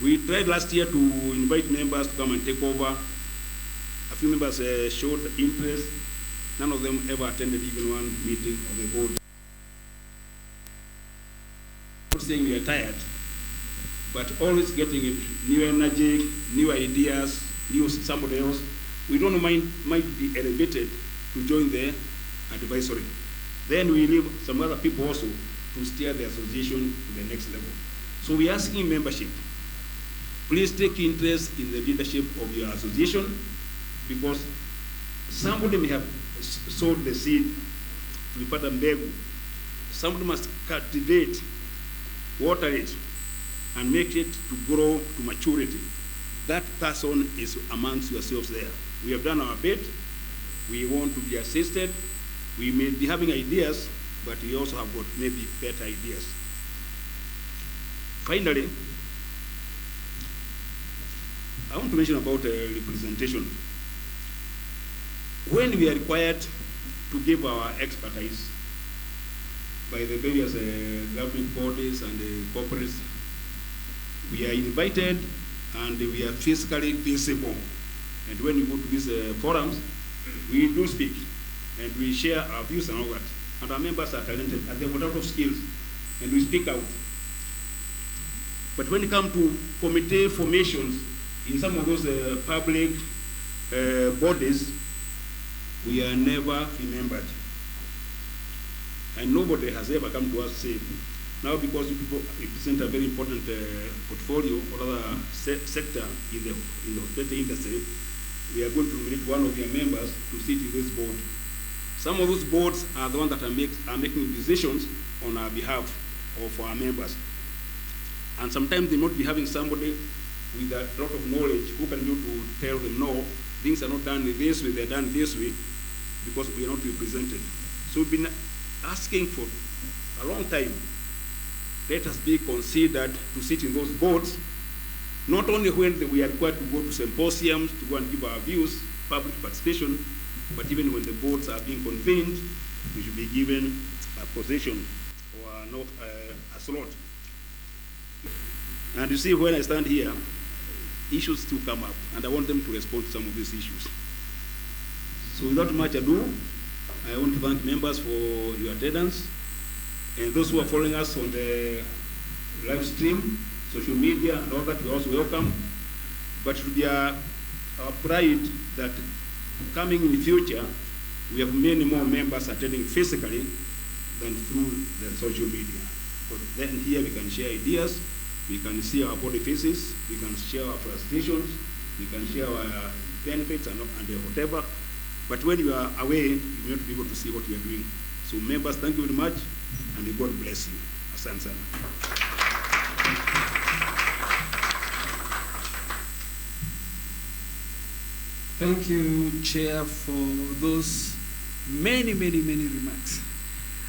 We tried last year to invite members to come and take over. A few members showed interest. None of them ever attended even one meeting of the board. I'm not saying we are tired, but always getting new energy, new ideas, new somebody else. We don't might be elevated to join the advisory. Then we leave some other people also to steer the association to the next level. So we're asking membership, please take interest in the leadership of your association, because somebody may have sowed the seed to be part of mbegu. Somebody must cultivate, water it, and make it to grow to maturity. that person is amongst yourselves there. We have done our bit. We want to be assisted. We may be having ideas, but we also have got maybe better ideas. Finally, I want to mention about representation. When we are required to give our expertise by the various government bodies and corporates, we are invited and we are physically visible. And when we go to these forums, we do speak and we share our views and all that. And our members are talented and they have a lot of skills and we speak out. But when it comes to committee formations in some of those public bodies, we are never remembered. And nobody has ever come to us saying, now because you people represent a very important portfolio or other sector in the hospitality industry, we are going to nominate one of your members to sit in this board. Some of those boards are the ones that are making decisions on our behalf or for our members. And sometimes they not be having somebody with a lot of knowledge who can do to tell them, no, things are not done this way, they're done this way, because we are not represented. So we've been asking for a long time, let us be considered to sit in those boards, not only when we are required to go to symposiums, to go and give our views, public participation, but even when the boards are being convened, we should be given a position or not a slot. And you see, when I stand here, issues still come up, and I want them to respond to some of these issues. So without much ado, I want to thank members for your attendance, and those who are following us on the live stream, social media, and all that, we also welcome. But it will be our pride that coming in the future, we have many more members attending physically than through the social media. But then here we can share ideas, we can see our body faces, we can share our frustrations, we can share our benefits and whatever. But when you are away, you will not be able to see what we are doing. So members, thank you very much, and may God bless you. Asante sana. Thank you, Chair, for those many remarks.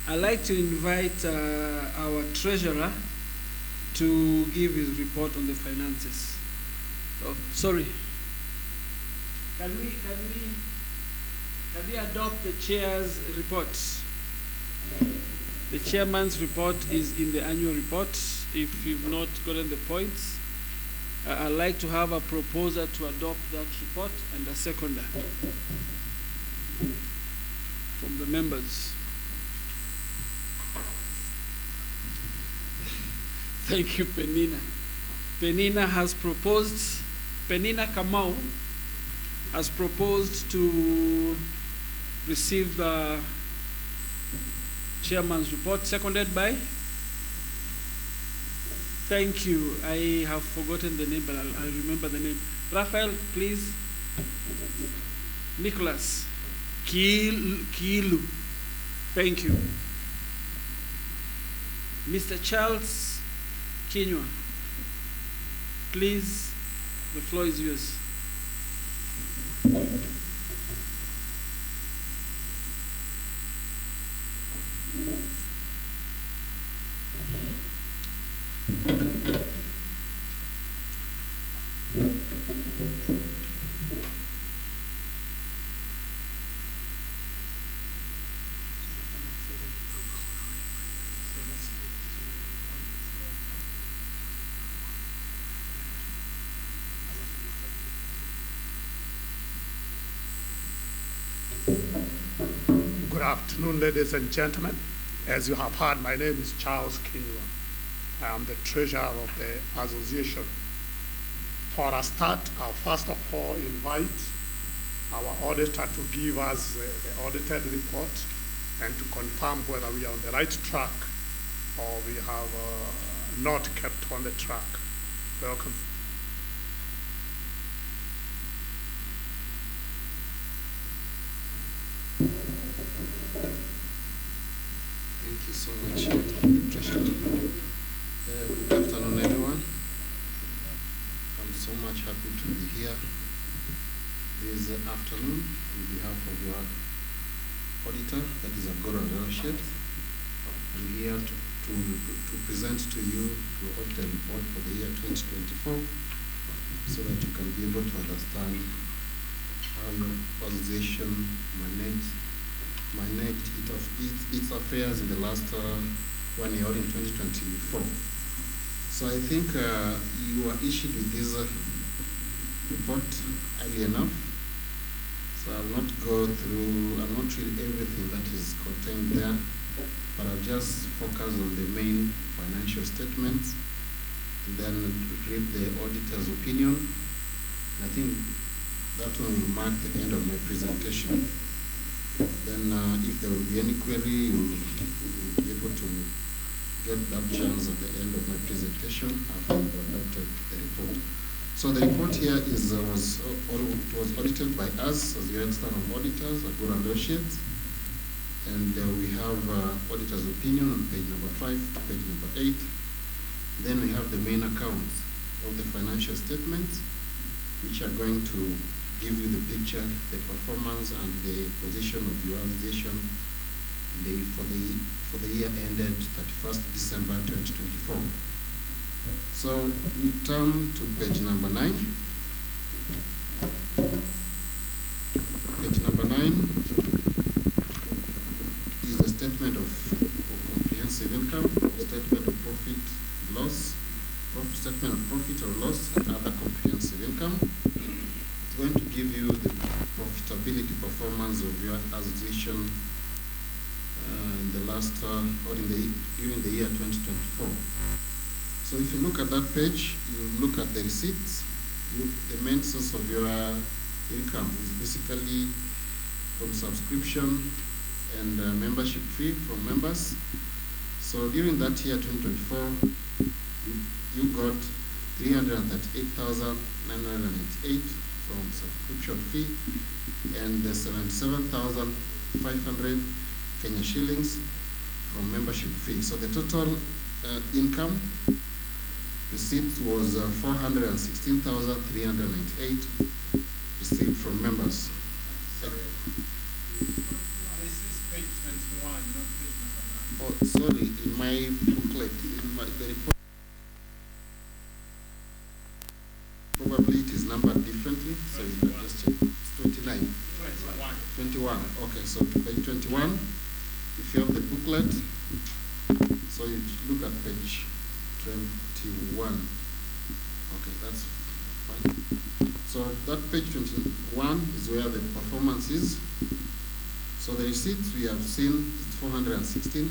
I'd like to invite our treasurer to give his report on the finances. Oh, sorry. Can we adopt the chair's report? The chairman's report is in the annual report. If you've not gotten the points, I'd like to have a proposer to adopt that report and a seconder from the members. Thank you, Penina. Penina has proposed, Penina Kamau has proposed to receive the chairman's report, seconded by? Thank you. I have forgotten the name, but I'll remember the name. Raphael, please. Nicholas Kilu. Thank you. Mr. Charles Kinywa, please, the floor is yours. Good afternoon, ladies and gentlemen. As you have heard, my name is Charles Kinywa. I am the treasurer of the association. For a start, I'll first of all invite our auditor to give us the audited report and to confirm whether we are on the right track or we have not kept on the track. Welcome. Thank you so much, Treasurer. Good afternoon, everyone. I'm so much happy to be here this afternoon on behalf of your auditor, that is Agora Associates. I'm here to present to you your auditor report for the year 2024 so that you can be able to understand how your organization managed its affairs in the last 1 year in 2024. So I think you were issued with this report early enough. So I'll not go through, I'll not read everything that is contained there, but I'll just focus on the main financial statements and then read the auditor's opinion. I think that one will mark the end of my presentation. Then if there will be any query, you'll be able to get that chance at the end of my presentation after you've adopted the report. So the report here was audited by us as your external auditors, Agora Associates, and we have auditor's opinion on page number 5 to page number 8. Then we have the main accounts of the financial statements, which are going to give you the picture, the performance, and the position of your organization for the year ended 31st December 2024. So we turn to page number 9. Page number 9 is the statement of comprehensive income, statement of profit, loss, statement of profit or loss, and other comprehensive income. It's going to give you the profitability performance of your association in the last during the year 2024. So if you look at that page, you look at the receipts. The main source of your income is basically from subscription and membership fee from members. So during that year 2024, you got 338,998 from subscription fee and 77,500 Kenya shillings from membership fee. So the total income received was 416,398 received from members. Sorry. This is page 21, not page number 9. Oh, sorry, in my booklet, the report, probably it is numbered differently, so you can just check. It's 29. 21. Okay, so page 21, if you have the booklet, so you look at page 21. Okay, that's fine. So that page 21 is where the performance is. So the receipts we have seen is 416.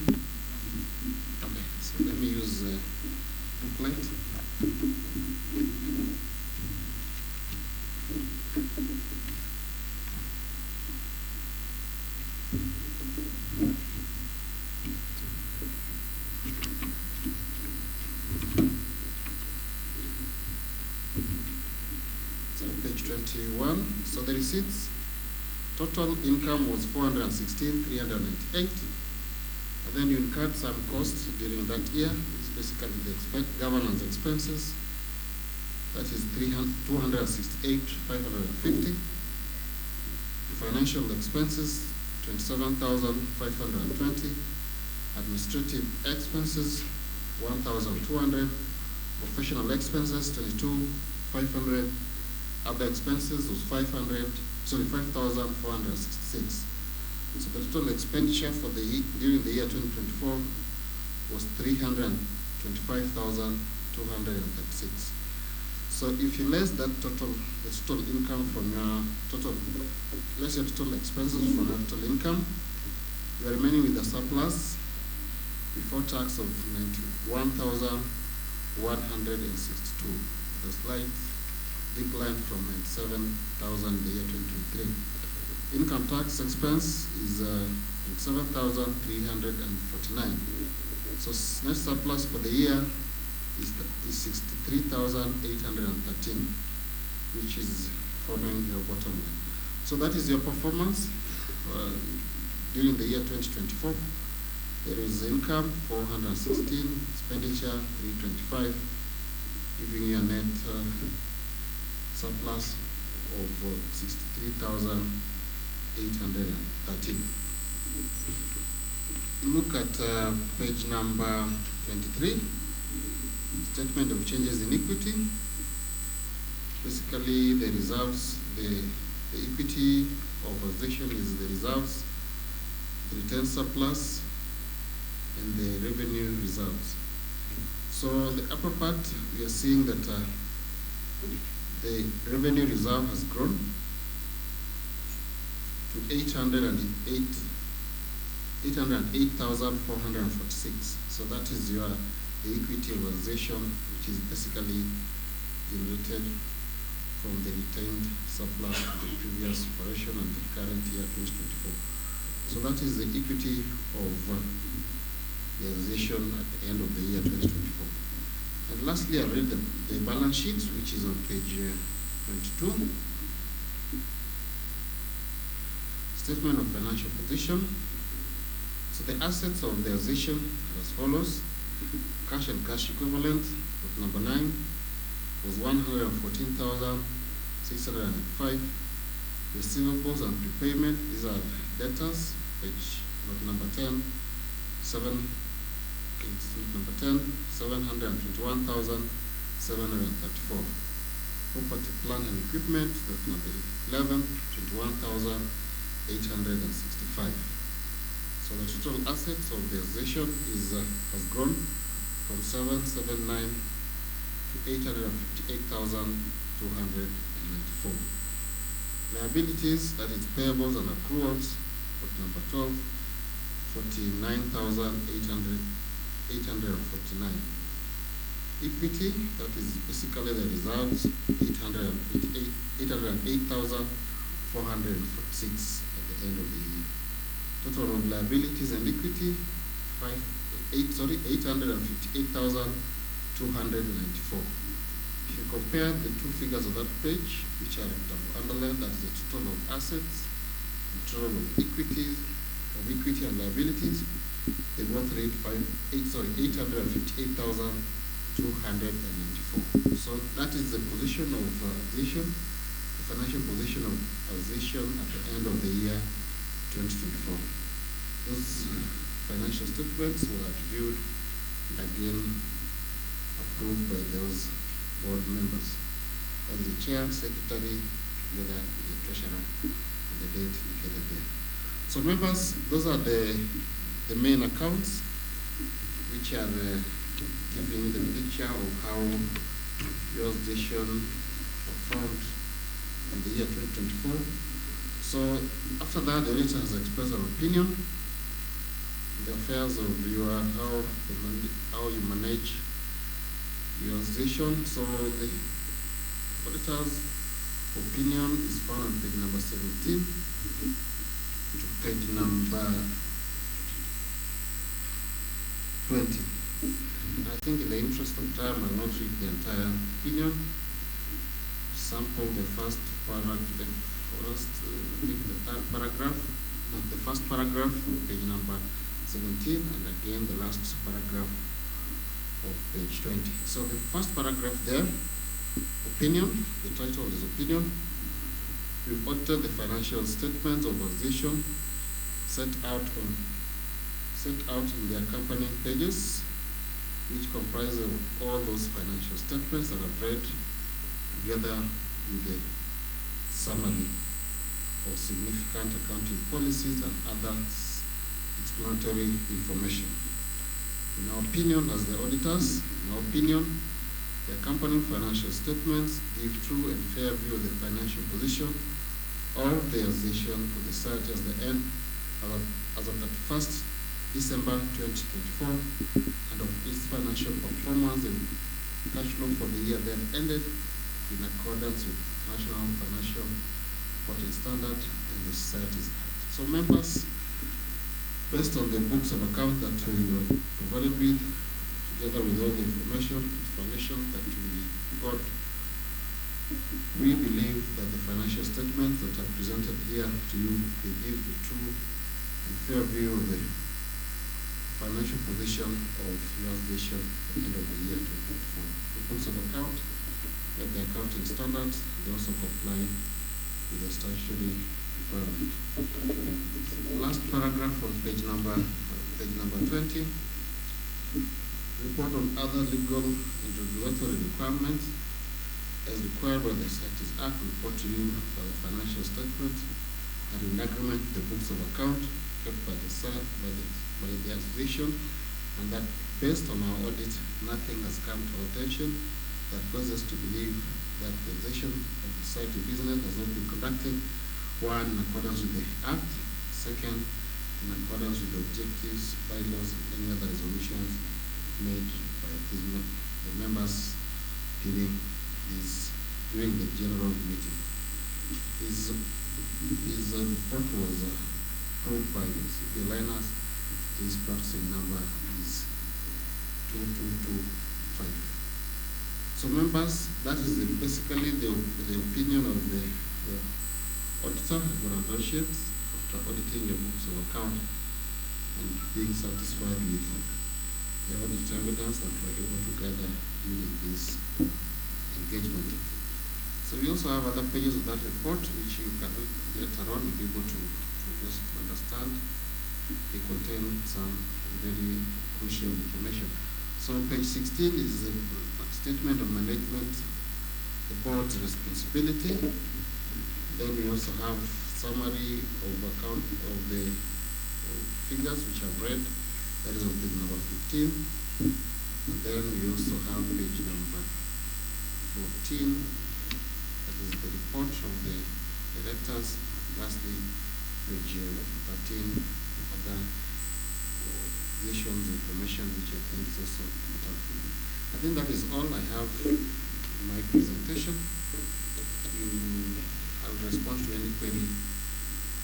Okay, so let me use the booklet. So the receipts, total income was 416,398, and then you incurred some costs during that year. It's basically the governance expenses. That is 268,550. Financial expenses, 27,520. Administrative expenses, 1,200. Professional expenses, 22,500. Other expenses was 5,466. So the total expenditure for during the year 2024 was 325,236. So if you less that the total income from your less your total expenses from your total income, you are remaining with a surplus before tax of 91,162. The slight decline from 97,000 in the year 2023. Income tax expense is 7,349. So net surplus for the year is 63,813, which is forming your bottom line. So that is your performance during the year 2024. There is income 416, expenditure 325, giving you a net surplus of 63,813. Look at page number 23, statement of changes in equity. Basically, the reserves, the equity of organization is the reserves, the return surplus, and the revenue reserves. So the upper part, we are seeing that the revenue reserve has grown to 808,446. So that is the equity of organization, which is basically generated from the retained surplus of the previous operation and the current year 2024. So that is the equity of the organization at the end of the year 2024. And lastly, I read the balance sheet, which is on page 22. Statement of financial position. So the assets of the organization are as follows. Cash and cash equivalent, of number 9, was 114,605. Receivables and prepayment, these are debtors, page number 10, 721,734. Property, plant and equipment, that's number 11, 21,865. So the total assets of the organization has grown from 779 to 858,294. Liabilities, that is payables and accruals, of number 12, 49,849. Equity, that is basically the reserves, 808,446 at the end of the year. Total of liabilities and equity, 858,294. If you compare the two figures of that page, which are underlined, that is the total of assets, the total of equity and liabilities, they both read 858,294. So that is the position of organization, the financial position of organization at the end of the year 2024. Those financial statements were reviewed and again approved by those board members. That is the chair, secretary, together with the treasurer, and the date indicated there. So members, those are the main accounts which are giving the picture of how your organization performed in the year 2024. So after that, the auditor has expressed an opinion in the affairs of how you manage your organization. So the auditor's opinion is found on page number 17 to page number 20. And I think in the interest of time, I'll not read the entire opinion. Sample the first paragraph, the third paragraph, not the first paragraph, page number 17, and again the last paragraph of page 20. So the first paragraph there, opinion, the title is opinion. We've audited the financial statements of organization set out in the accompanying pages, which comprise of all those financial statements that I've read together with the summary of significant accounting policies and other explanatory information. In our opinion, as the auditors, the accompanying financial statements give true and fair view of the financial position of the organization for the society as the end as of 31st December 2024, and of its financial performance and cash flow for the year then ended in accordance with National Financial Reporting Standard and the Societies Act. So members, based on the books of account that we were provided with, together with all the explanation that we got, we believe that the financial statements that are presented here to you, they give the true and fair view of the financial position of your organization at the end of the year 2024. The books of account met the accounting standards. They also comply with the statutory requirement. Last paragraph on page number 20. Report on other legal and regulatory requirements. As required by the Statistics Act, report to you for the financial statement and in agreement with the books of account kept by the association, and that based on our audit, nothing has come to our attention that causes us to believe that the execution of the site of business has not been conducted, one, in accordance with the Act, second, in accordance with the objectives, bylaws, and any other resolutions made by the members during the general meeting. His report was approved by CPA Liners. His practicing number is 2225. So members, that is basically the opinion of the auditor or associate after auditing your books of account and being satisfied with the audit evidence that we are able to gather during this engagement. So we also have other pages of that report which you can later on be able to just understand. They contain some very crucial information. So page 16 is a statement of management, the board's responsibility. Then we also have summary of account of the figures which I've read. That is on page number 15. And then we also have page number 14. That is the report of the directors. Lastly, page 13, other organizations information which I think is also important for you. I think that is all I have in my presentation. I will respond to any query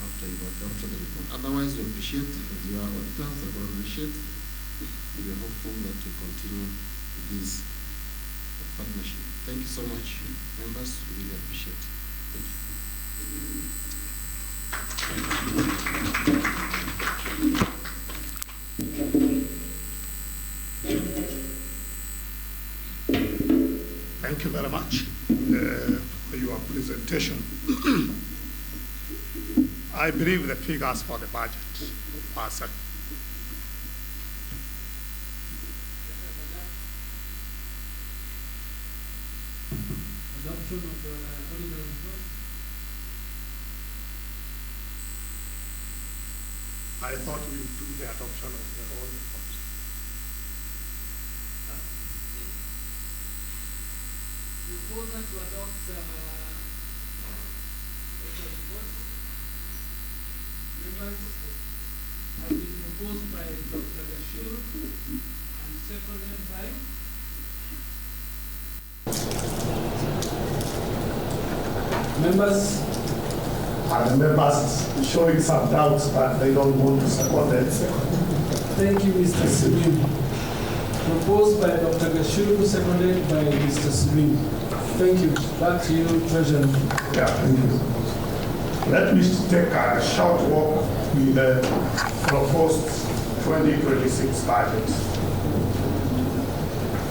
after you adopt the report. Otherwise, we appreciate, as you are auditors, I will appreciate. We are hopeful that we continue with this partnership. Thank you so much, members. We really appreciate it. Thank you. Thank you very much for your presentation. I believe the figures for the budget are set. Adoption of the auditor's report. I thought we would do the adoption of the whole report. Proposal to adopt the report. Members have been proposed by Dr. Gashur and seconded by members. And the members showing some doubts, but they don't want to support it. Thank you, Mr. Simin. Proposed by Dr. Gashuru, seconded by Mr. Simin. Thank you. Back to you, Treasurer. Yeah, thank you. Let me take a short walk with the proposed 2026 budget.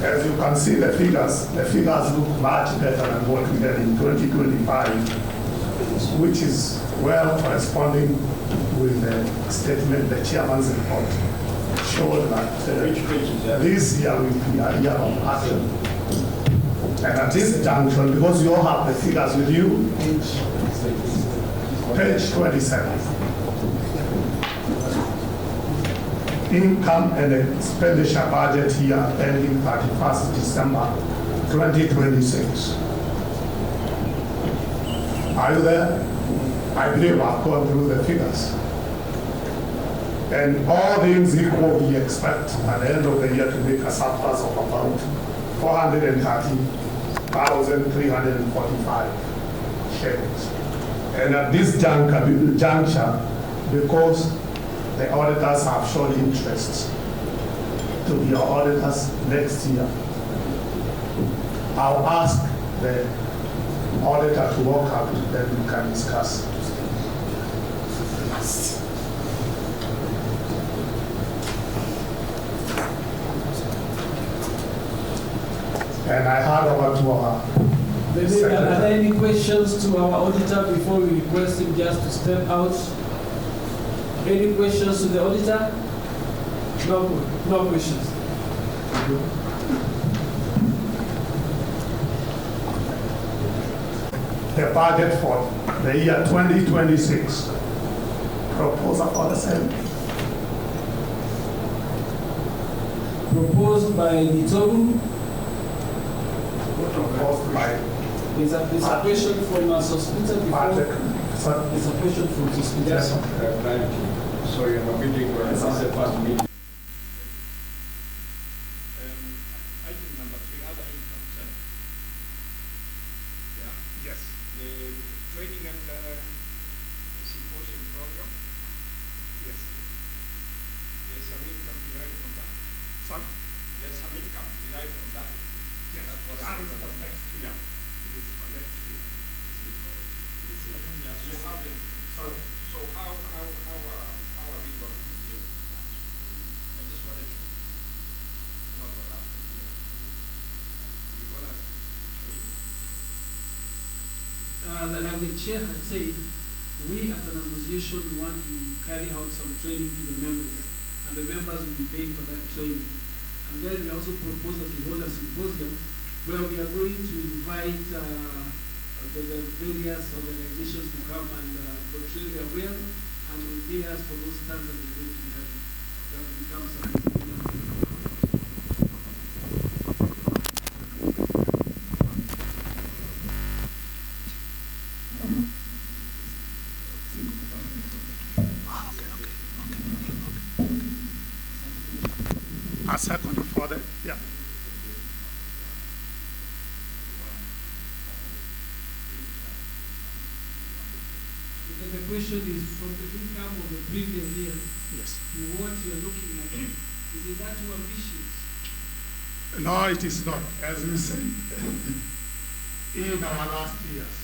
As you can see the figures look much better than what we had in 2025, which is well corresponding with the statement the chairman's report showed that this year will be a year of action. And at this junction, because you all have the figures with you, page 27. Income and expenditure budget here ending 31st December 2026. Are you there? I believe I've gone through the figures. And all things equal, we expect at the end of the year to make a surplus of about 430,345 shekels. And at this juncture, because the auditors have shown interest to be our auditors next year, I'll ask the auditor to walk out, then we can discuss. And I hand over to our Maybe, are there any questions to our auditor before we request him just to step out? Any questions to the auditor? No questions. The budget for the year 2026. Proposal for the same. Proposed by Nitobu. Proposed by. There's a question from Sospita before. There's a question from Sospita. Yes, sorry, I'm a meeting where this is the first meeting. Item number 3, other incomes. Yeah. Yes. The training and symposium program. Yes. There's some income derived from that. Sorry? There's some income derived from that. Yes. That was That is for next year. Yeah. It is for next year. Yeah, you haven't. So how are we going to deal with that? I just wanted to know about that. We're gonna Like the chair had said, we as an association want to carry out some training to the members, and the members will be paying for that training. And then we also propose that we hold a symposium where we are going to invite the various organizations to come and portray their wares and will pay us for those stands that we're going to be having. That will become something. A second for the, yeah. The question is from the income of the previous year to what you are looking at. Is it that too ambitious? No, it is not. As we said, in our last years,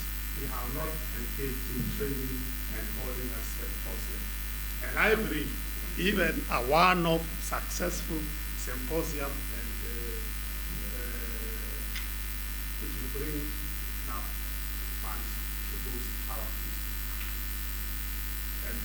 we have not engaged in training and holding a symposium. And I believe even a one-off successful symposium and it will bring enough funds to boost our peace. And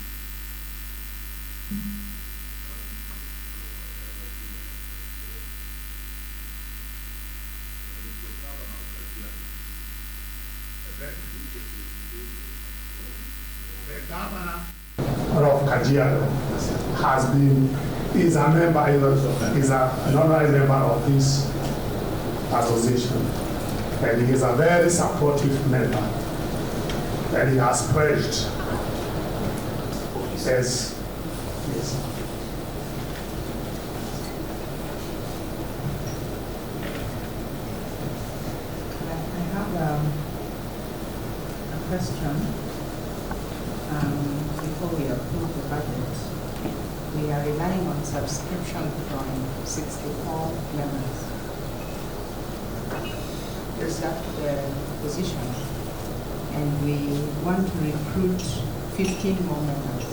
the governor of Kajiado is a member, is an honorary member of this association. And he is a very supportive member. And he has pledged as, yes. I have a question. Before we approve the budget, we are relying on subscription from 64 members. Is that the position? And we want to recruit 15 more members.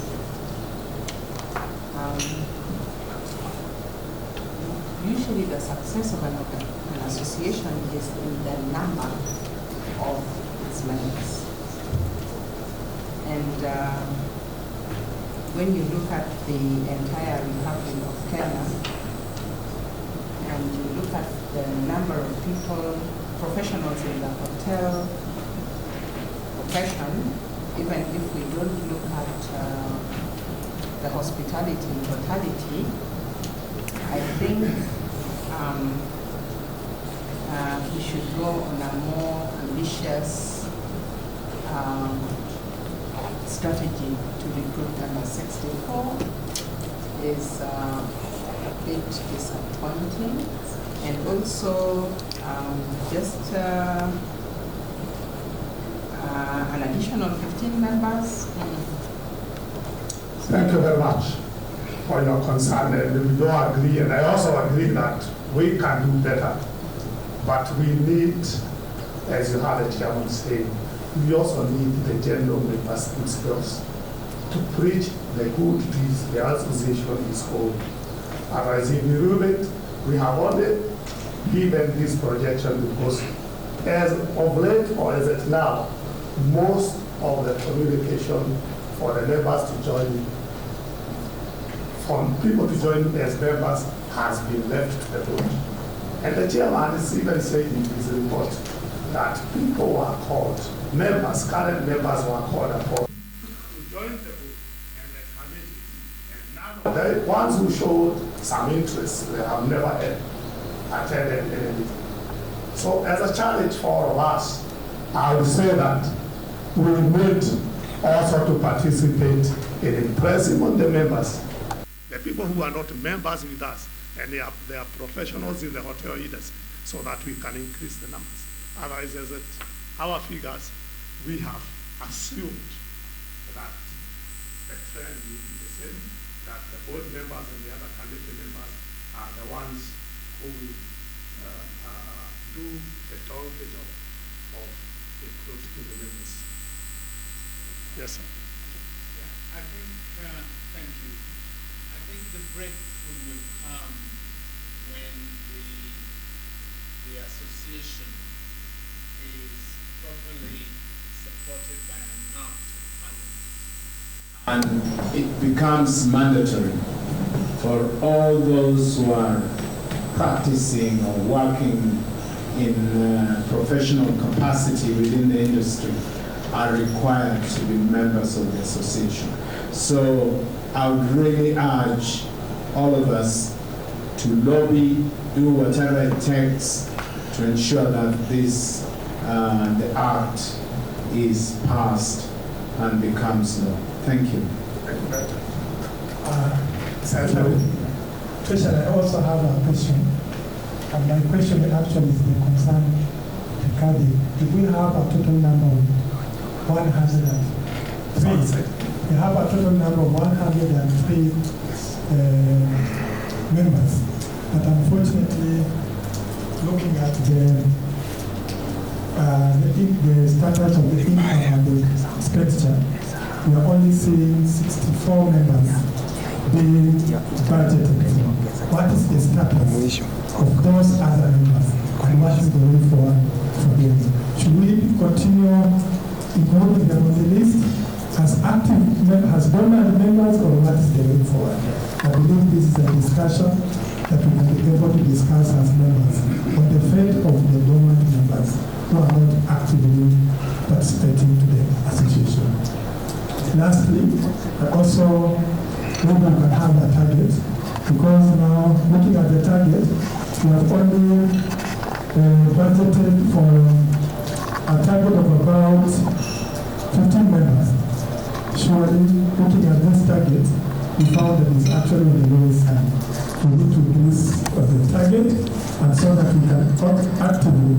Usually the success of an association is in the number of its members. And when you look at the entire Republic of Kenya, and you look at the number of people, professionals in the hotel profession, even if we don't look at the hospitality in totality, I think we should go on a more ambitious strategy to recruit under 64 is a bit disappointing, and also just an additional 15 members. Thank you very much for your concern, and we do agree, and I also agree that we can do better, but we need, as you heard the chairman say, we also need the general members themselves to preach the good deeds the association is called. Otherwise, if we rule it, we have only given this projection because as of late, or as it now, most of the communication for the members to join, from people to join as members, has been left to the board. And the chairman is even saying in his report that people were called, members, current members were called upon to join the board and the committee. And none of the ones who showed some interest, they have never attended any meeting. So as a challenge for all of us, I would say that we need also to participate in impressing on the members. The people who are not members with us, and they are professionals in the hotel industry, so that we can increase the numbers. Otherwise, as our figures, we have assumed that the trend will be the same, that the board members and the other committee members are the ones who will do the donkey job of recruiting the members. Yes, sir. Yeah, I think, thank you. I think the breakthrough will come when the association is properly supported by an act and it becomes mandatory for all those who are practicing or working in professional capacity within the industry are required to be members of the association. So I would really urge all of us to lobby, do whatever it takes to ensure that this, the act is passed and becomes law. Thank you. Question, I also have a question. And my question actually is the concern regarding, if we have a total number of 103, we have a total number of 103 members, but unfortunately, looking at the status of the income and the expenditure, we are only seeing 64 members being budgeted. What is the status of those other members, and what is the way forward for them? Should we continue including them on the list as active, as dormant members, or what is the way forward? I believe this is a discussion that we can be able to discuss as members on the fate of the dormant members who are not actively participating to the association. Lastly, I also hope we can have a target, because now looking at the target, we have only budgeted for a target of about 15 members. Surely, looking at this target, we found that it's actually on the lower side. We need to increase the target, and so that we can actively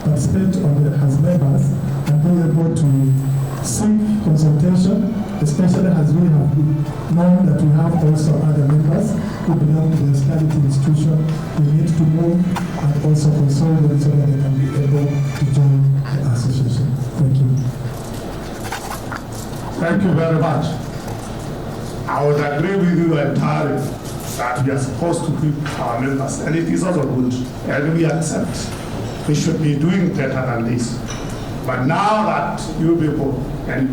participate as members and be able to seek consultation, especially as we have known that we have also other members who belong to the hospitality institution. We need to move and also consult them so that they can be able to join the association. Thank you. Thank you very much. I would agree with you entirely that we are supposed to keep our members, and it is also good, and we accept. We should be doing better than this. But now that you people, and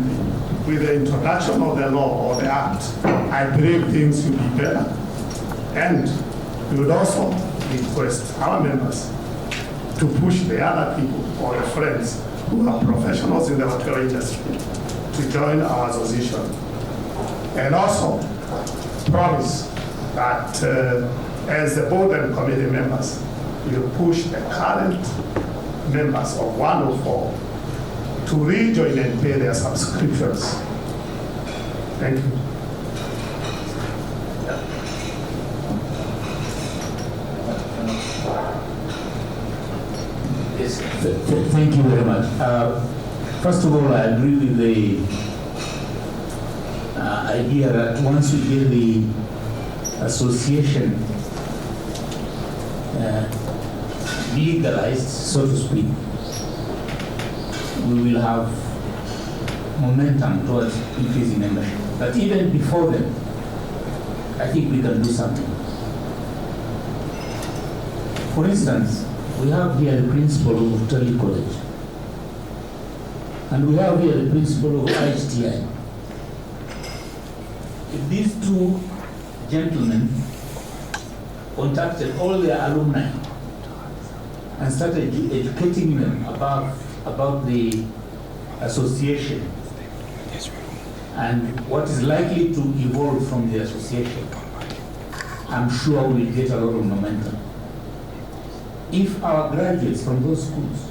with the introduction of the law or the act, I believe things will be better. And we would also request our members to push the other people or the friends who are professionals in the hotel industry to join our association. And also promise that as the board and committee members, you push the current members of 104 to rejoin and pay their subscriptions. Thank you. Yes, thank you very much. First of all, I agree with the idea that once we get the association legalized, so to speak, we will have momentum towards increasing membership. But even before then, I think we can do something. For instance, We have here the principal of Hotel College. And we have here the principal of IHTI. If these two gentlemen contacted all their alumni and started educating them about the association and what is likely to evolve from the association, I'm sure we'll get a lot of momentum. If our graduates from those schools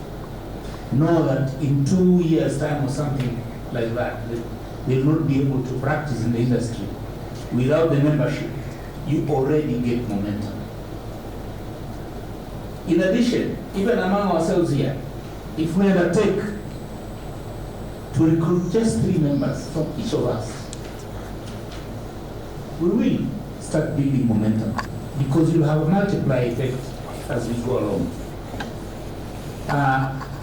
know that in 2 years' time or something like that, they'll not be able to practice in the industry without the membership, you already get momentum. In addition, even among ourselves here, if we undertake to recruit just 3 members from each of us, we will start building momentum because you'll have a multiplier effect as we go along.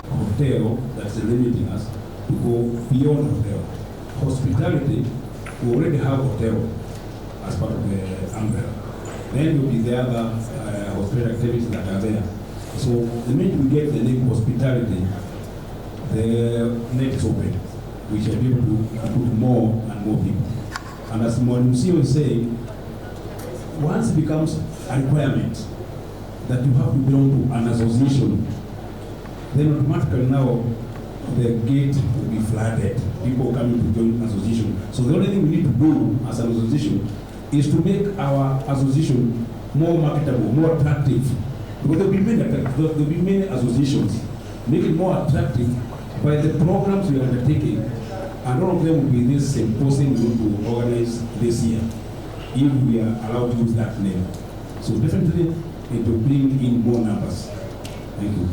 Hotel that's limiting us to go beyond hotel. Hospitality, we already have hotel as part of the umbrella. Then will be the other hospitality activities that are there. So the minute we get the name hospitality, the net is open. We shall be able to recruit more and more people. And as Mwanusio is saying, once it becomes a requirement that you have to belong to an association, then automatically now the gate will be flooded. People coming to join association. So the only thing we need to do as an association is to make our association more marketable, more attractive. Because there will be many associations. Make it more attractive by the programs we are undertaking. And all of them will be this symposium we want to organize this year, if we are allowed to use that name. So definitely it will bring in more numbers. Thank you.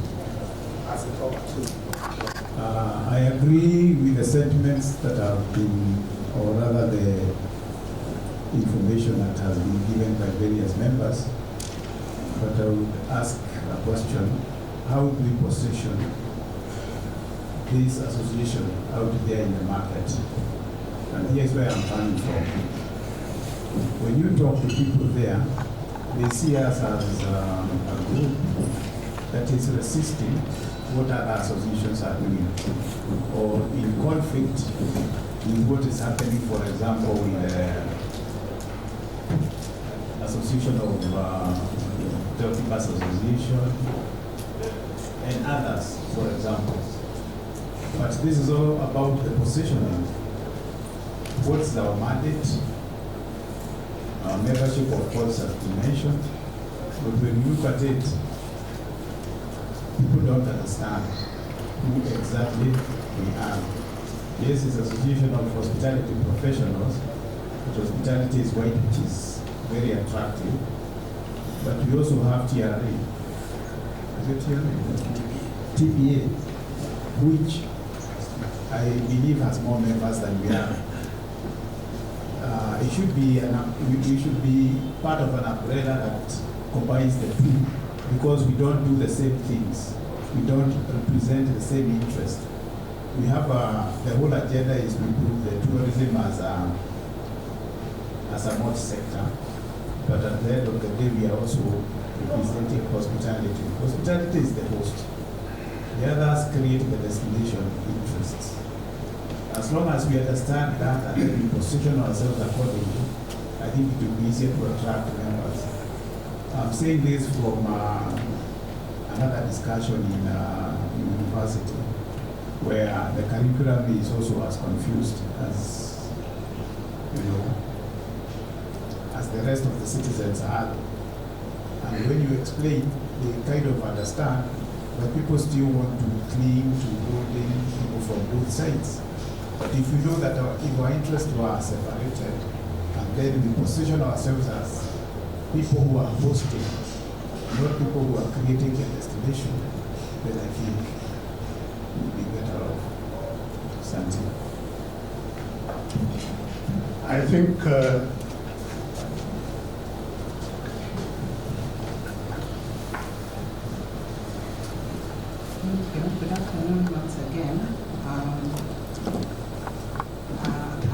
I agree with the sentiments that have been, or rather the information that has been given by various members. But I would ask a question: how do we position this association out there in the market? And here's where I'm coming from. When you talk to people there, they see us as a group that is resisting what other associations are doing, or in conflict with what is happening, for example, with the Association of Goalkeepers Association and others, for example. But this is all about the positioning. What's our mandate? Our membership, of course, has been mentioned. But when you look at it, people don't understand who exactly we are. Yes, it's Association of Hospitality Professionals, but hospitality is white, which is very attractive. But we also have TRA. Is it TRA? TBA, which I believe has more members than we have. It should be we should be part of an umbrella that combines the two, because we don't do the same things. We don't represent the same interest. We have the whole agenda is to improve the tourism as a mod sector, but at the end of the day, we are also representing hospitality. Hospitality is the host. The others create the destination interests. As long as we understand that and then we position ourselves accordingly, I think it will be easier to attract members. I'm saying this from another discussion in university, where the curriculum is also as confused as, as the rest of the citizens are. And when you explain, they kind of understand, but people still want to cling to holding people from both sides. But if we know that if our interests were separated, and then we position ourselves as people who are hosting, not people who are creating a destination, then I think we'll be better off. Something. I think thank you. Good afternoon once again.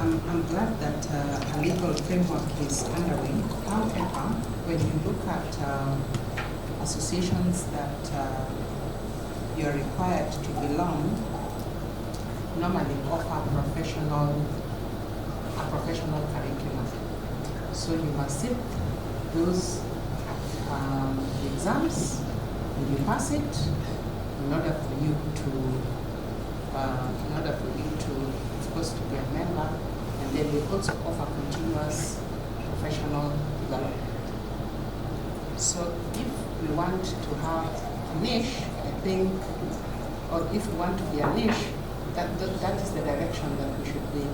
I'm glad that a legal framework is underway. However, when you look at associations that you are required to belong normally offer a professional curriculum. So you must sit those exams, and you pass it in order for you to, of course, to be a member. And then we also offer continuous professional development. So if we want to have a niche, I think, or if we want to be a niche, that is the direction that we should be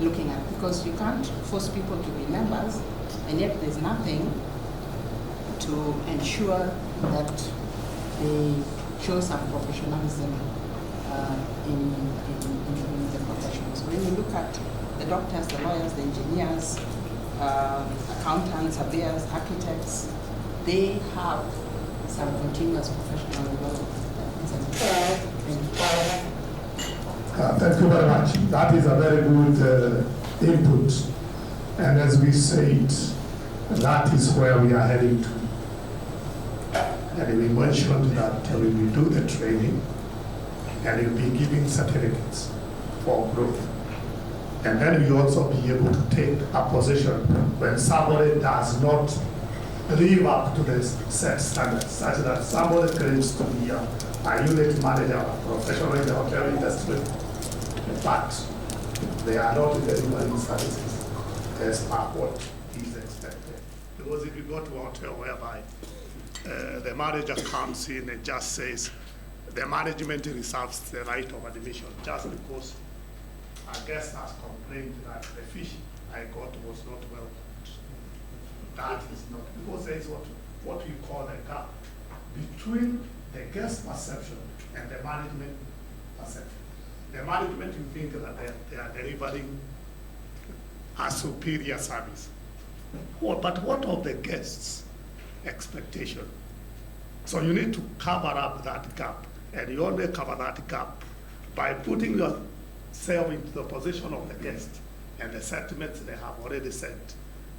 looking at, because you can't force people to be members, and yet there's nothing to ensure that they show some professionalism in the profession. So when you look at the doctors, the lawyers, the engineers, accountants, surveyors, architects, they have some continuous professional development. Thank you very much. That is a very good input. And as we said, that is where we are heading to. And we mentioned that we will do the training and we'll be giving certificates for growth. And then we also be able to take a position when somebody does not live up to the set standards, such that somebody claims to be a unit manager or professional in the hotel industry, but they are not delivering services as per what is expected. Because if you go to a hotel whereby the manager comes in and just says the management reserves the right of admission just because a guest has complained that the fish I got was not well cooked. That is not, because there is what we call a gap between the guest perception and the management perception. The management, you think that they are delivering a superior service. But what of the guests' expectation? So you need to cover up that gap, and you only cover that gap by putting yourself into the position of the guest and the sentiments they have already sent,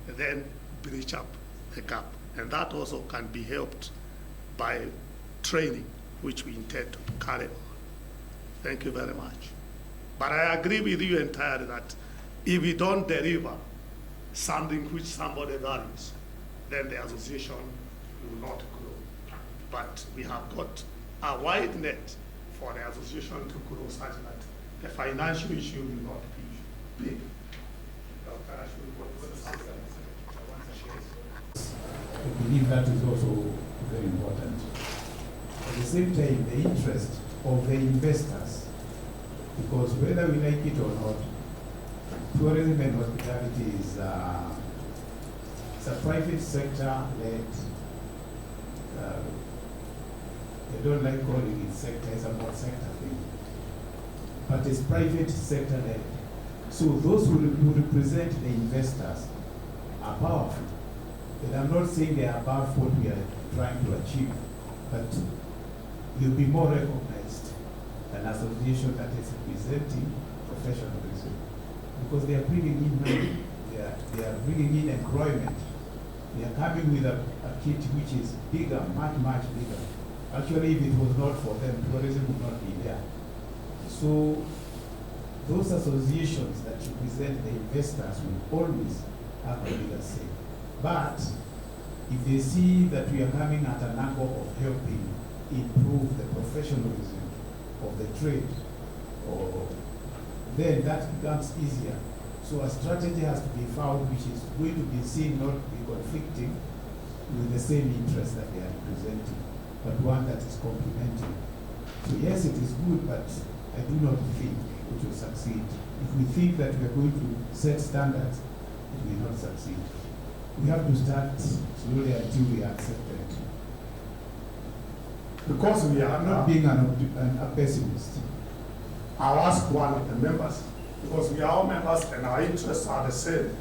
and then breach up the gap. And that also can be helped by training, which we intend to carry on. Thank you very much. But I agree with you entirely that if we don't deliver something which somebody values, then the association will not grow. But we have got a wide net for the association to grow such that the financial issue will not be big. I believe that is also very important. At the same time, the interest of the investors, because whether we like it or not, tourism and hospitality is it's a private sector-led. I don't like calling it sector, it's a more sector thing. But it's private sector-led. So those who represent the investors are powerful. And I'm not saying they are above what we are trying to achieve, but you'll be more recognized an association that is representing professionalism, because they are bringing in money, they are bringing in employment, they are coming with a kit which is bigger, much, much bigger. Actually, if it was not for them, tourism would not be there. So those associations that represent the investors will always have a bigger say. But if they see that we are coming at an angle of helping improve the professionalism of the trade, then that becomes easier. So a strategy has to be found which is going to be seen not to be conflicting with the same interest that they are representing, but one that is complementary. So yes, it is good, but I do not think it will succeed. If we think that we are going to set standards, it will not succeed. We have to start slowly until we are accepted. Because we are I'm not being a pessimist. I'll ask one of the members, because we are all members and our interests are the same,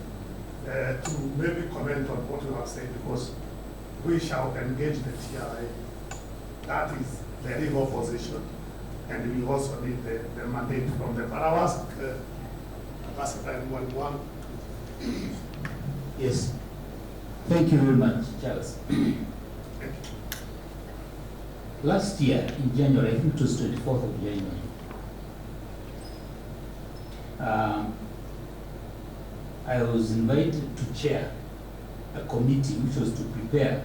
to maybe comment on what you have said, because we shall engage the TRA. That is the legal position, and we also need the mandate from them. But I'll ask Ambassador anyone. Yes. Thank you very much, Charles. Thank you. last year in January, I think it was 24th of January, I was invited to chair a committee which was to prepare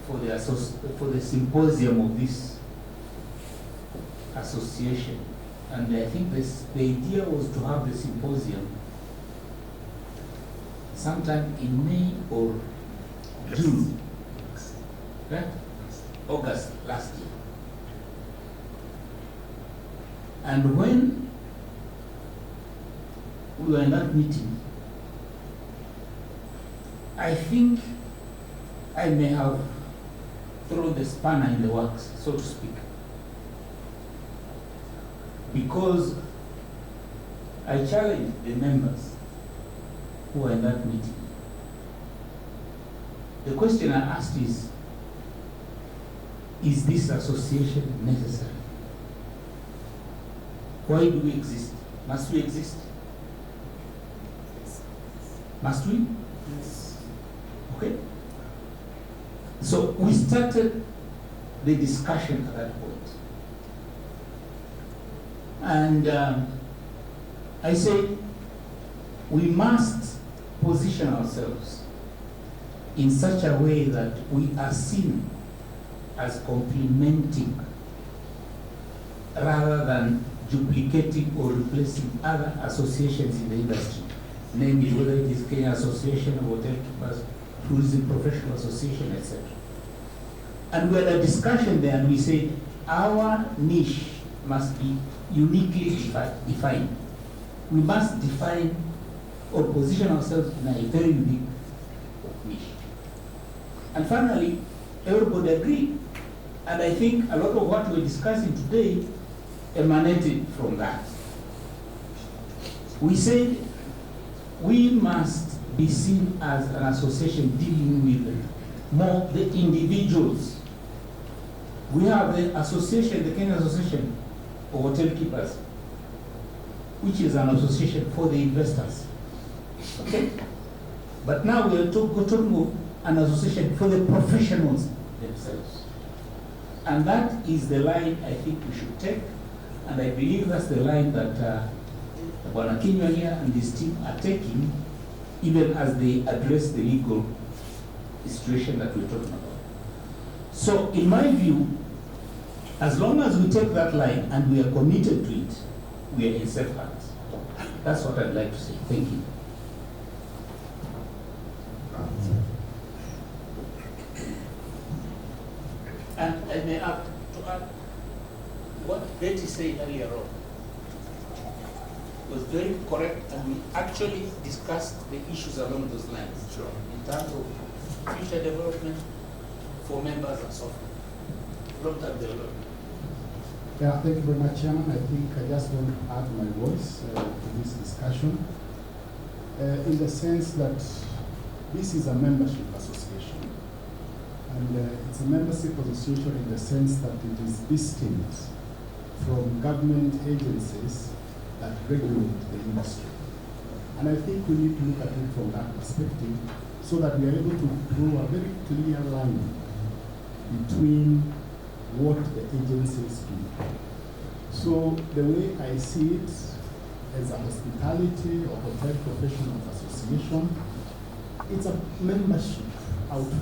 for the symposium of this association. And I think the idea was to have the symposium sometime in May or June, right? August last year. And when we were in that meeting, I think I may have thrown the spanner in the works, so to speak, because I challenged the members who were in that meeting. The question I asked is this association necessary? Why do we exist? Must we exist? Must we? Yes. Okay. So we started the discussion at that point. And I said, we must position ourselves in such a way that we are seen as complementing rather than duplicating or replacing other associations in the industry, namely whether it is Kenya Association of Hotel Keepers, Tourism Professional Association, etc. And we had a discussion there, and we said our niche must be uniquely defined. We must define or position ourselves in a very unique niche. And finally, everybody agreed. And I think a lot of what we're discussing today emanated from that. We said we must be seen as an association dealing with more the individuals. We have the association, the Kenya Association of Hotel Keepers, which is an association for the investors. Okay? But now we are talking of an association for the professionals themselves. And that is the line I think we should take. And I believe that's the line that Bwana Kinyua here and his team are taking, even as they address the legal situation that we're talking about. So in my view, as long as we take that line and we are committed to it, we are in safe hands. That's what I'd like to say. Thank you. And I may add to add what Betty said earlier on was very correct, and we actually discussed the issues along those lines. Sure. In terms of future development for members and so forth. Long-term development. Yeah, thank you very much, Chairman. I think I just want to add my voice to this discussion in the sense that this is a membership association. And it's a membership association in the sense that it is distinct from government agencies that regulate the industry. And I think we need to look at it from that perspective so that we are able to draw a very clear line between what the agencies do. So the way I see it as a hospitality or hotel professionals association, it's a membership outfit.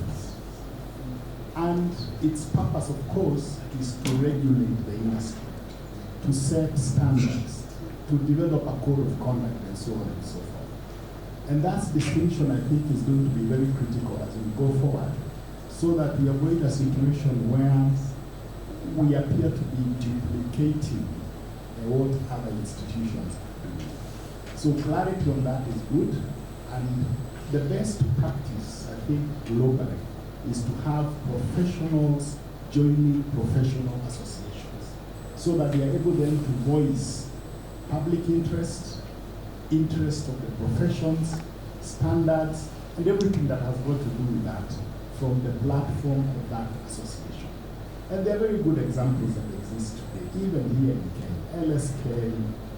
And its purpose, of course, is to regulate the industry, to set standards, to develop a code of conduct, and so on and so forth. And that distinction, I think, is going to be very critical as we go forward, so that we avoid a situation where we appear to be duplicating what other institutions do. So clarity on that is good, and the best practice, I think, globally, is to have professionals joining professional associations, so that they are able then to voice public interest of the professions, standards, and everything that has got to do with that from the platform of that association. And there are very good examples that exist today, even here in Kenya. LSK,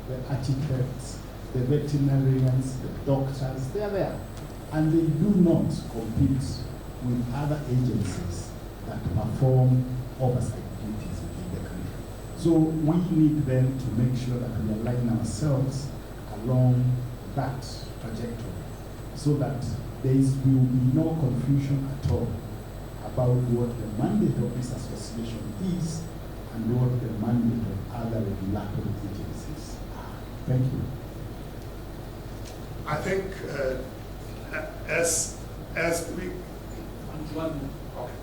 the architects, the veterinarians, the doctors, they are there. And they do not compete with other agencies that perform oversight duties within the country. So we need then to make sure that we align ourselves along that trajectory so that there will be no confusion at all about what the mandate of this association is and what the mandate of other regulatory agencies are. Thank you. I think as we... One more. Okay.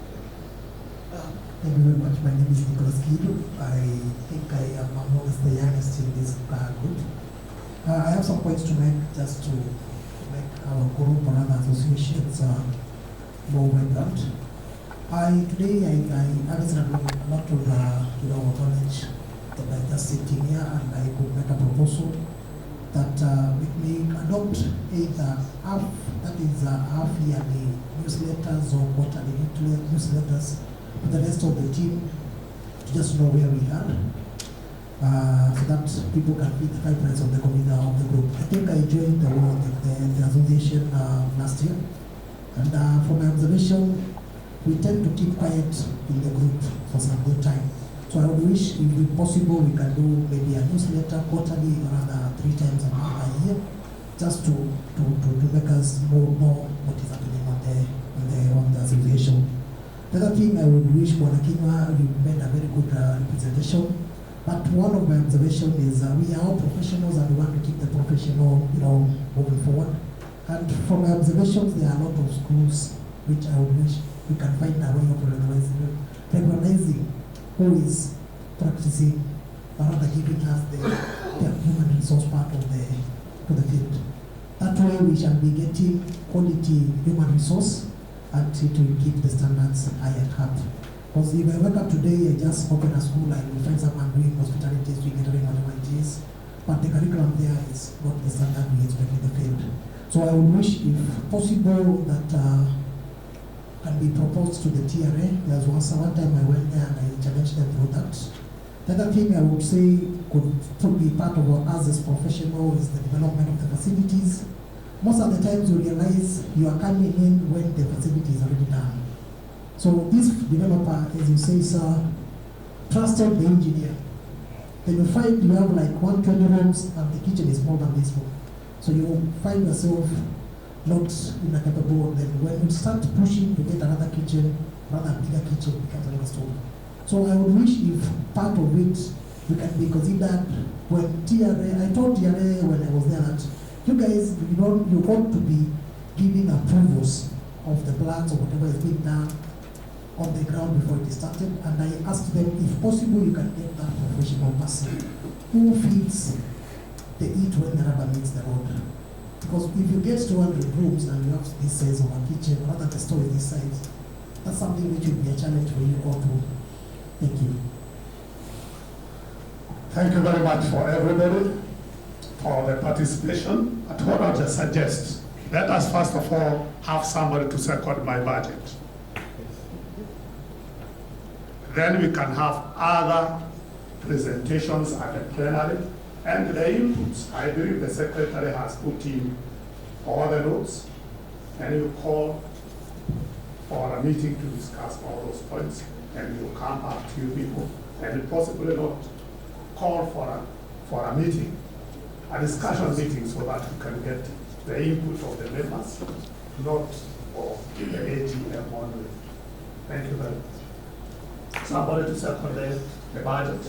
Thank you very much. My name is Nicholas Kido. I think I am amongst the youngest in this group. I have some points to make just to make our group or other associations more vibrant. Today I was having a lot of knowledge that I just sitting here, and I could make a proposal that we may adopt either half yearly newsletters or quarterly newsletters for the rest of the team to just know where we are, so that people can feed the pipelines of the community of the group. I think I joined the association last year, and from my observation, we tend to keep quiet in the group for some good time. So I would wish, if it's possible, we can do maybe a newsletter quarterly or rather 3 times a year, just to make us know what is happening on the association. The other thing I would wish, Bwana Kinyua, you made a very good representation. But one of my observations is we are all professionals and we want to keep the professional, moving forward. And from my observations, there are a lot of schools which I would wish we can find a way of recognizing who is practicing, or rather giving us the human resource part of the field. That way we shall be getting quality human resource, and it will keep the standards high at heart. Because if I wake up today, I just open a school, I will find someone doing hospitality, catering, whatever it is, but the curriculum there is not the standard we expect in the field. So I would wish, if possible, that can be proposed to the TRA. There was one time I went there and I challenged them through that. The other thing I would say could be part of us as professionals is the development of the facilities. Most of the times you realize you are coming in when the facility is already done. So this developer, as you say, sir, trusted the engineer. Then you find you have like 120 rooms and the kitchen is more than this room. So you find yourself not incapable. Then when you start pushing to get another kitchen, rather bigger kitchen becomes another story. So I would wish if part of it we can be considered when TRA, I told TRA when I was there that you guys, you ought to be giving approvals of the plans or whatever is being done on the ground before it is started. And I asked them, if possible, you can get that professional person who feeds the heat when the rubber meets the road. Because if you get 200 rooms and you have this size of a kitchen, rather than the store is this size, that's something which will be a challenge for you all to. Thank you. Thank you very much for everybody for the participation. But what I just suggest, let us first of all have somebody to second my budget. Then we can have other presentations at the plenary and the inputs. I believe the secretary has put in all the notes, and you call for a meeting to discuss all those points, and you come back to you people, and possibly not call for a meeting, a discussion meeting, so that we can get the input of the members, not of the AGM only. Thank you very much. Somebody to second the budget.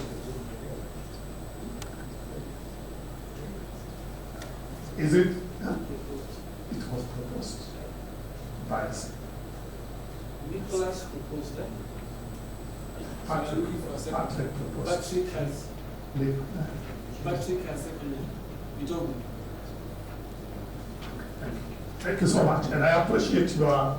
Is it? It was proposed by Nicholas proposed that. Patrick proposed. Patrick has seconded. Thank you so much, and I appreciate your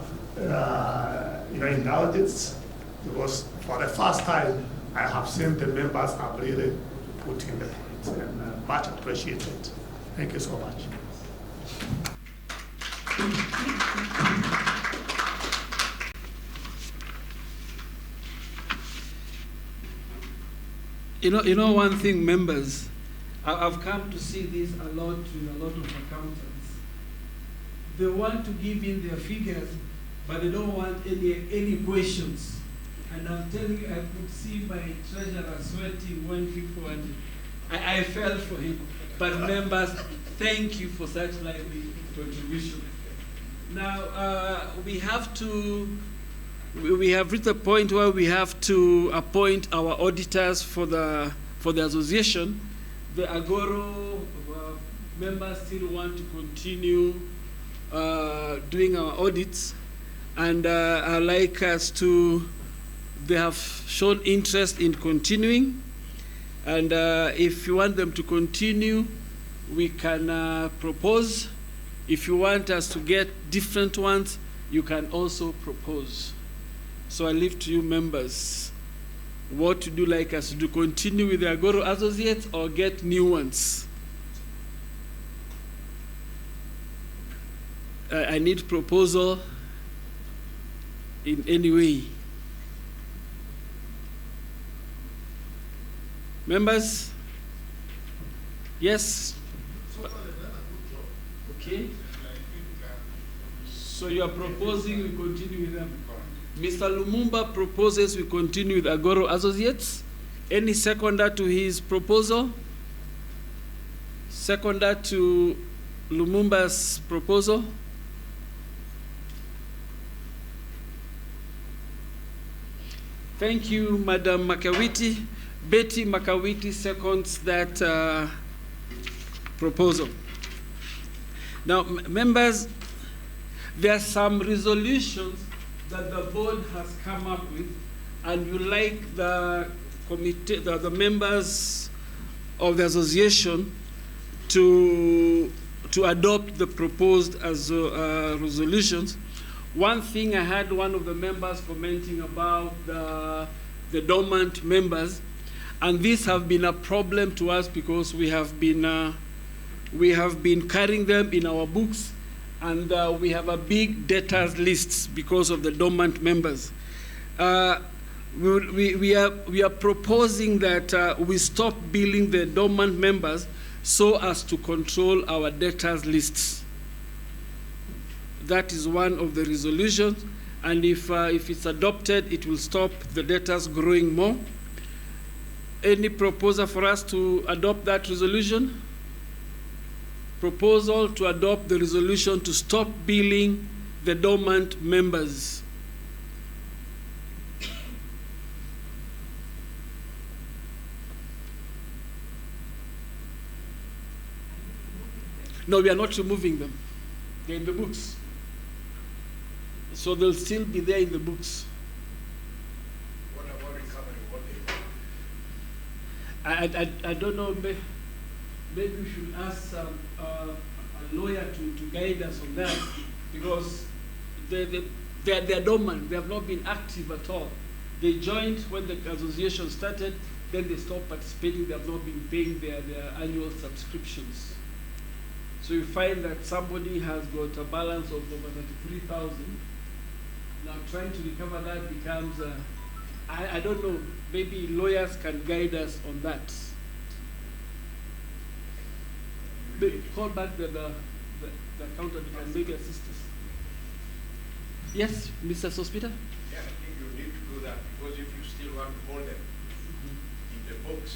indulgence, because for the first time I have seen the members have really put in the point, and much appreciated. Thank you so much. You know one thing, members, I've come to see this a lot with a lot of accountants. They want to give in their figures, but they don't want any questions. And I'm telling you, I could see my treasurer sweating when people, and I felt for him. But members, thank you for such lively contribution. Now, we have reached a point where we have to appoint our auditors for the association. The Agoro members still want to continue doing our audits, and I'd like us to, they have shown interest in continuing, and if you want them to continue, we can propose. If you want us to get different ones, you can also propose. So I leave to you members, what would you like us to do? Continue with the Agoro Associates or get new ones? I need proposal in any way. Members? Yes? Okay. So you are proposing we continue with them. Mr. Lumumba proposes we continue with Agoro Associates. Any seconder to his proposal? Seconder to Lumumba's proposal? Thank you, Madam Makawiti. Betty Makawiti seconds that proposal. Now, members, there are some resolutions that the board has come up with, and you like the committee, the members of the association to adopt the proposed as resolutions. One thing I had one of the members commenting about the dormant members, and these have been a problem to us because we have been carrying them in our books, and we have a big debtors list because of the dormant members. We are proposing that we stop billing the dormant members so as to control our debtors lists. That is one of the resolutions, and if it's adopted, it will stop the debtors growing more. Any proposal for us to adopt that resolution? Proposal to adopt the resolution to stop billing the dormant members. No, we are not removing them. They're in the books. So they'll still be there in the books. What about recovering what they owe? I don't know. Maybe we should ask a lawyer to guide us on that, because they're dormant. They have not been active at all. They joined when the association started, then they stopped participating. They have not been paying their annual subscriptions. So you find that somebody has got a balance of over 33,000. Now trying to recover that becomes, I don't know, maybe lawyers can guide us on that. Call back the accountant who can maybe assist us. Yes, Mr. Sospita? Yeah, I think you need to do that, because if you still want to hold them in the books,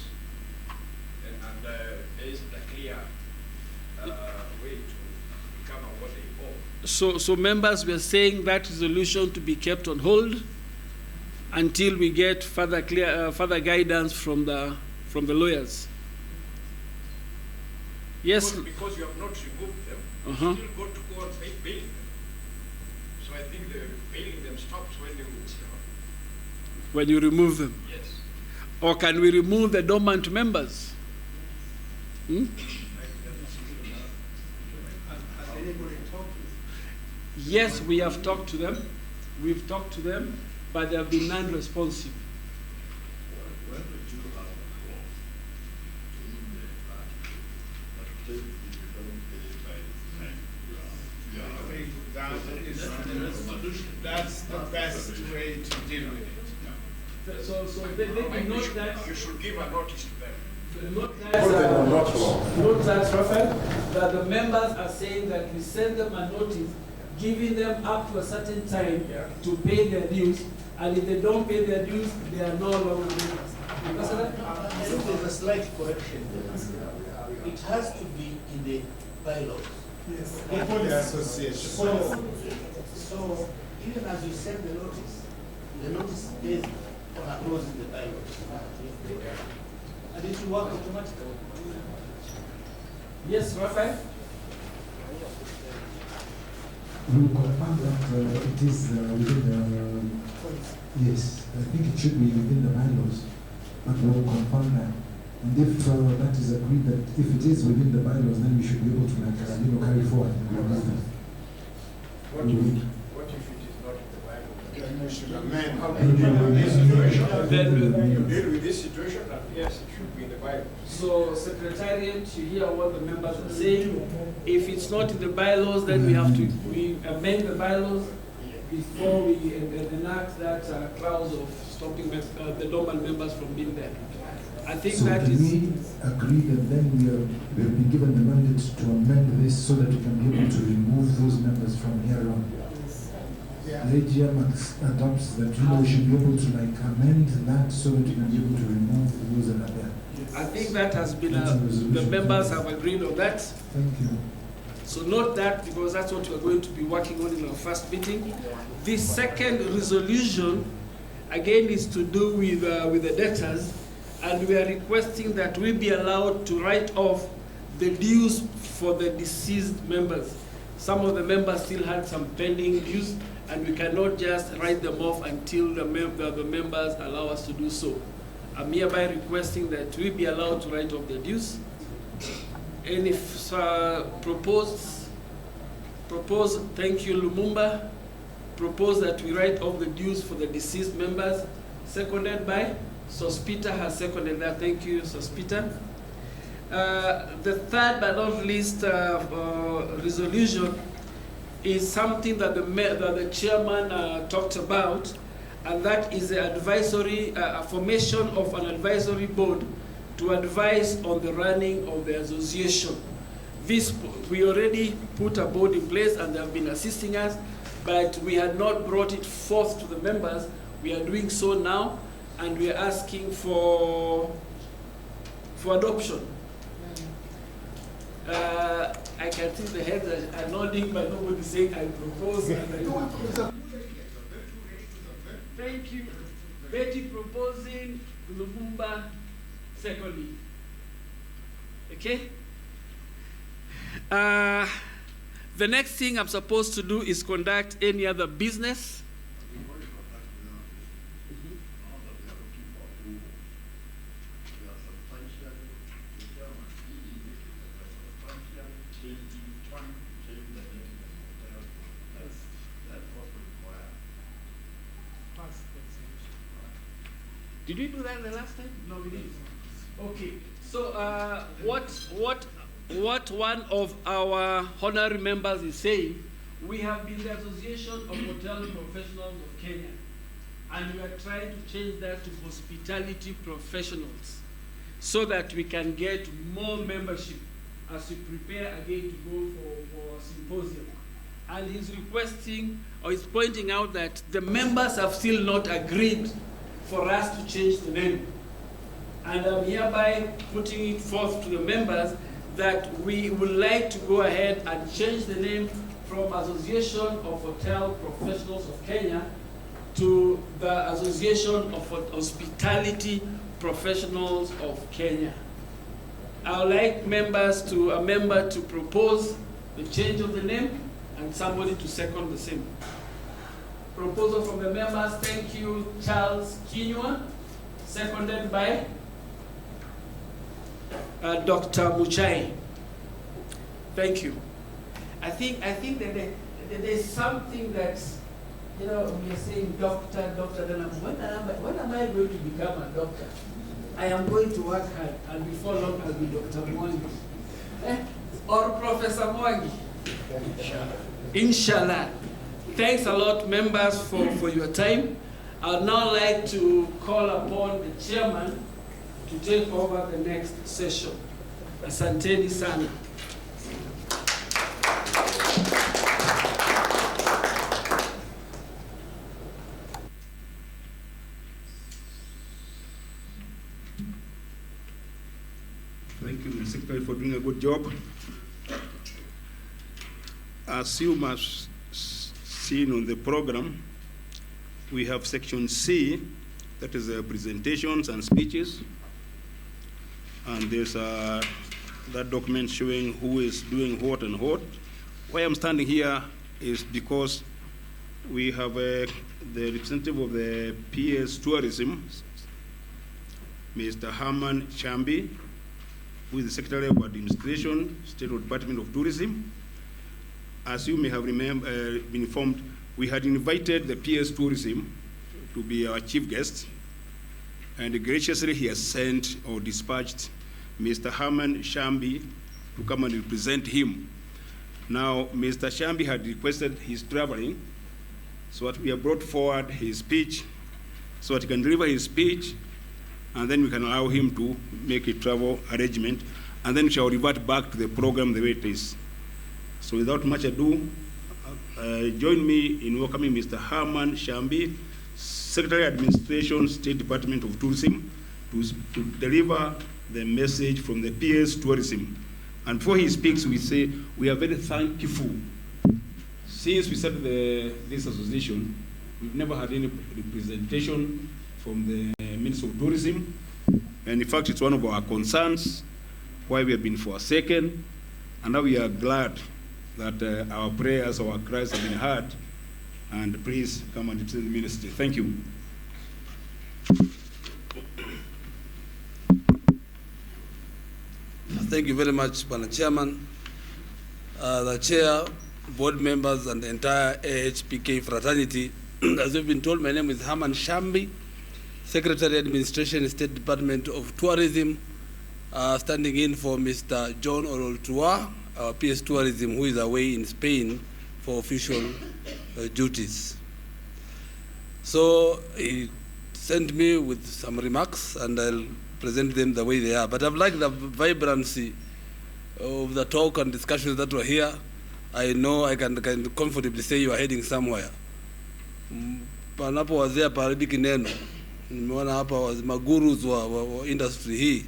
and there isn't a clear way to recover what they owe. So members, we are saying that resolution to be kept on hold until we get further guidance from the lawyers. Yes. Because you have not removed them, you still got to go and bail them. So I think the bailing them stops when you remove them. Yes. Or can we remove the dormant members? Yes, we have talked to them. We've talked to them, but they have been non-responsive. That's the best way to deal with it. So they note that you should give a notice to them. Note that, Prophet, that the members are saying that we send them a notice, giving them up to a certain time to pay their dues, and if they don't pay their dues, they are no longer members. Because of that? There's a slight correction. It has to be in the bylaws. Yes. Before the association. So even as you send the notice is based on a clause in the bylaws. And it will work automatically. Yes, Raphael? We will confirm that it is within the, yes, I think it should be within the bylaws, but we will confirm that. And if that is agreed that if it is within the bylaws, then we should be able to carry forward. What if it is not in the bylaws? Then we should amend. How do you deal with this situation? Then you deal with this situation, and yes, it should be in the bylaws. So, Secretariat, you hear what the members are saying. If it's not in the bylaws, then we have to amend the bylaws before we enact that clause of stopping the dormant members from being there. I think so that can is. we agree that then we have been given the mandate to amend this so that we can be able to remove those members from here on? The AGM adopts that we should be able to amend that so that we can be able to remove those that are there. I think that has been, the members have agreed on that. Thank you. So note that, because that's what we're going to be working on in our first meeting. The second resolution, again, is to do with the debtors, and we are requesting that we be allowed to write off the dues for the deceased members. Some of the members still had some pending dues, and we cannot just write them off until the members allow us to do so. I'm hereby requesting that we be allowed to write off the dues. And if propose, thank you, Lumumba, propose that we write off the dues for the deceased members, seconded by Sospita has seconded that. Thank you, Sospita. The third but not least resolution is something that the chairman talked about, and that is the advisory formation of an advisory board to advise on the running of the association. This, we already put a board in place and they have been assisting us, but we had not brought it forth to the members. We are doing so now, and we are asking for adoption. I can see the heads are nodding, but nobody saying I propose. Thank you. Betty proposing, Lumumba secondly. Okay? The next thing I'm supposed to do is conduct any other business. Did we do that the last time? No, we didn't. Okay. So what one of our honorary members is saying, we have been the Association of Hotel Professionals of Kenya, and we are trying to change that to hospitality professionals so that we can get more membership as we prepare again to go for a symposium. And he's requesting, or he's pointing out that the members have still not agreed for us to change the name. And I'm hereby putting it forth to the members that we would like to go ahead and change the name from Association of Hotel Professionals of Kenya to the Association of Hospitality Professionals of Kenya. I would like a member to propose the change of the name and somebody to second the same. Proposal from the members. Thank you, Charles Kinyua, seconded by Dr. Muchai. Thank you. I think that there's something that, we are saying doctor, then when am I going to become a doctor? I am going to work hard, and before long I'll be Dr. Mwangi. Or Professor Mwangi. Inshallah. Thanks a lot, members, for your time. I'd now like to call upon the chairman to take over the next session. Asanteni sana. Secretary, for doing a good job. As you must seen on the program, we have section C, that is presentations and speeches. And there's that document showing who is doing what and what. Why I'm standing here is because we have the representative of the PS Tourism, Mr. Herman Chambi, who is the Secretary of Administration, State Department of Tourism. As you may have been informed, we had invited the PS Tourism to be our chief guest, and graciously he has sent or dispatched Mr. Herman Chambi to come and represent him. Now, Mr. Chambi had requested his traveling, so that we have brought forward his speech, so that he can deliver his speech, and then we can allow him to make a travel arrangement, and then we shall revert back to the program the way it is. So without much ado, join me in welcoming Mr. Herman Chambi, Secretary Administration, State Department of Tourism, to deliver the message from the PS Tourism. And before he speaks, we say we are very thankful. Since we started this association, we've never had any representation from the Minister of Tourism. And in fact, it's one of our concerns, why we have been forsaken. And now we are glad that our prayers, our cries have been heard. And please come and represent the ministry. Thank you. Thank you very much, Mr. Chairman, the Chair, board members, and the entire AHPK fraternity. As we've been told, my name is Herman Chambi, Secretary Administration, State Department of Tourism, standing in for Mr. John Oroltua, our PS Tourism, who is away in Spain for official duties. So he sent me with some remarks, and I'll present them the way they are. But I've liked the vibrancy of the talk and discussions that were here. I know I can comfortably say you are heading somewhere. Panapo wazea paribiki neno. Nimeona hapa magurus wa industry hii,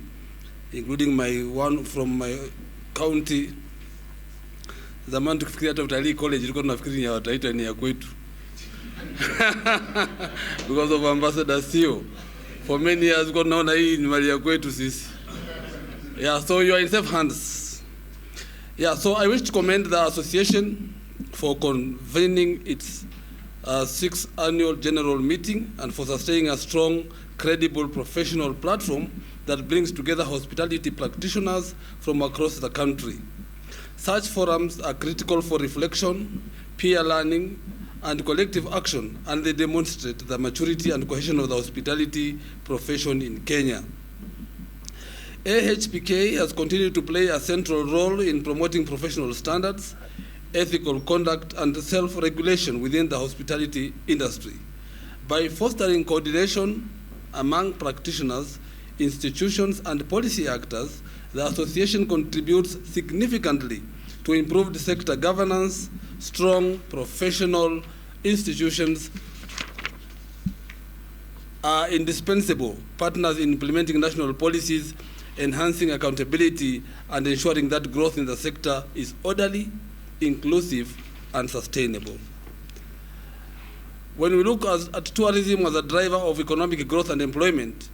including one from my county. Zamani tukifikiria hata utalii college ilikuwa tunafikiri ya wataita ni ya kwetu. Because of Ambassador Sio. For many years, God naona hii ni mali ya kwetu sisi. Yeah, so you are in safe hands. Yeah, so I wish to commend the association for convening its 6th annual general meeting and for sustaining a strong, credible, professional platform that brings together hospitality practitioners from across the country. Such forums are critical for reflection, peer learning, and collective action, and they demonstrate the maturity and cohesion of the hospitality profession in Kenya. AHPK has continued to play a central role in promoting professional standards, ethical conduct, and self-regulation within the hospitality industry. By fostering coordination among practitioners, institutions, and policy actors, the association contributes significantly to improved sector governance. Strong professional institutions are indispensable partners in implementing national policies, enhancing accountability, and ensuring that growth in the sector is orderly, inclusive, and sustainable. When we look at tourism as a driver of economic growth and employment,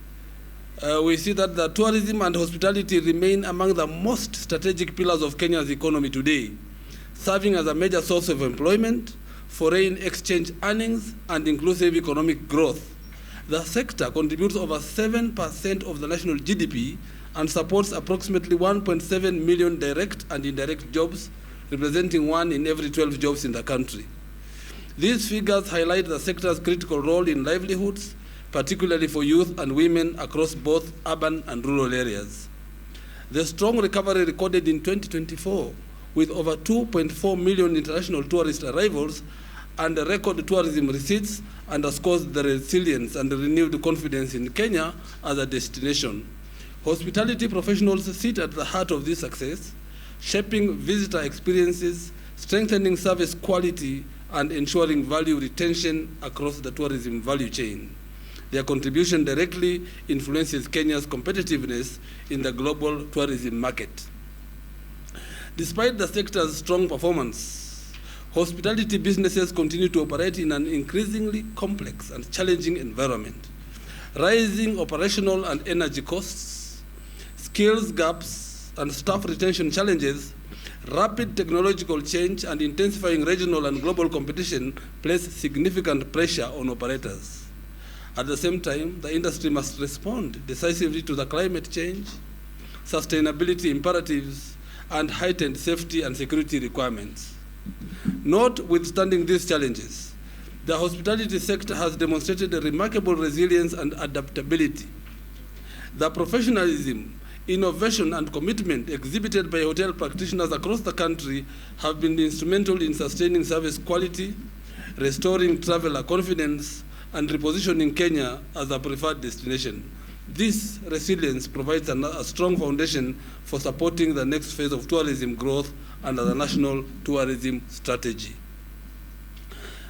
we see that the tourism and hospitality remain among the most strategic pillars of Kenya's economy today, serving as a major source of employment, foreign exchange earnings, and inclusive economic growth. The sector contributes over 7% of the national GDP and supports approximately 1.7 million direct and indirect jobs, representing 1 in every 12 jobs in the country. These figures highlight the sector's critical role in livelihoods, particularly for youth and women across both urban and rural areas. The strong recovery recorded in 2024, with over 2.4 million international tourist arrivals and record tourism receipts, underscores the resilience and renewed confidence in Kenya as a destination. Hospitality professionals sit at the heart of this success, shaping visitor experiences, strengthening service quality, and ensuring value retention across the tourism value chain. Their contribution directly influences Kenya's competitiveness in the global tourism market. Despite the sector's strong performance, hospitality businesses continue to operate in an increasingly complex and challenging environment. Rising operational and energy costs, skills gaps, and staff retention challenges, rapid technological change, and intensifying regional and global competition place significant pressure on operators. At the same time, the industry must respond decisively to the climate change, sustainability imperatives, and heightened safety and security requirements. Notwithstanding these challenges, the hospitality sector has demonstrated a remarkable resilience and adaptability. The professionalism, innovation, and commitment exhibited by hotel practitioners across the country have been instrumental in sustaining service quality, restoring traveler confidence, and repositioning Kenya as a preferred destination. This resilience provides a strong foundation for supporting the next phase of tourism growth under the National Tourism Strategy.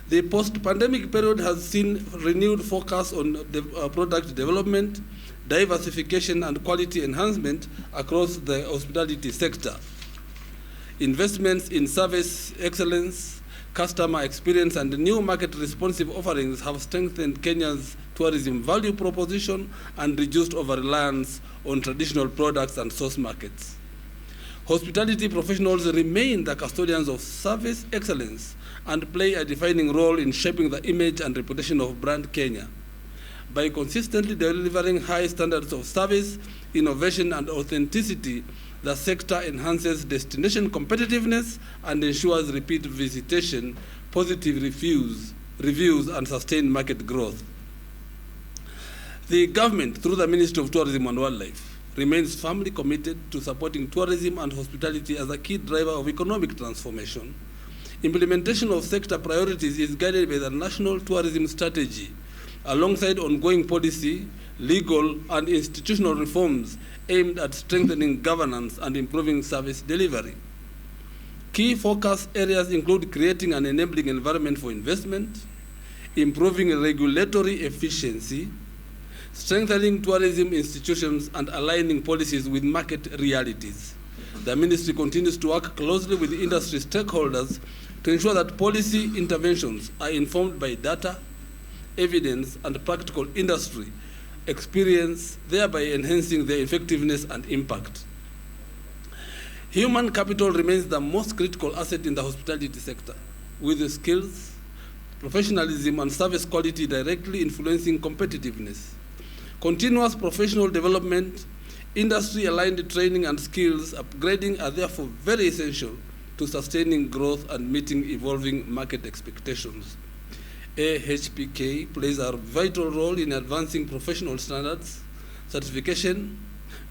The post-pandemic period has seen renewed focus on product development, diversification, and quality enhancement across the hospitality sector. Investments in service excellence, customer experience, and new market-responsive offerings have strengthened Kenya's tourism value proposition and reduced over-reliance on traditional products and source markets. Hospitality professionals remain the custodians of service excellence and play a defining role in shaping the image and reputation of brand Kenya. By consistently delivering high standards of service, innovation, and authenticity, the sector enhances destination competitiveness and ensures repeat visitation, positive reviews, and sustained market growth. The government, through the Ministry of Tourism and Wildlife, remains firmly committed to supporting tourism and hospitality as a key driver of economic transformation. Implementation of sector priorities is guided by the National Tourism Strategy, alongside ongoing policy, legal, and institutional reforms aimed at strengthening governance and improving service delivery. Key focus areas include creating an enabling environment for investment, improving regulatory efficiency, strengthening tourism institutions, and aligning policies with market realities. The ministry continues to work closely with industry stakeholders to ensure that policy interventions are informed by data, evidence, and practical industry experience, thereby enhancing their effectiveness and impact. Human capital remains the most critical asset in the hospitality sector, with the skills, professionalism, and service quality directly influencing competitiveness. Continuous professional development, industry-aligned training, and skills upgrading are therefore very essential to sustaining growth and meeting evolving market expectations. AHPK plays a vital role in advancing professional standards, certification,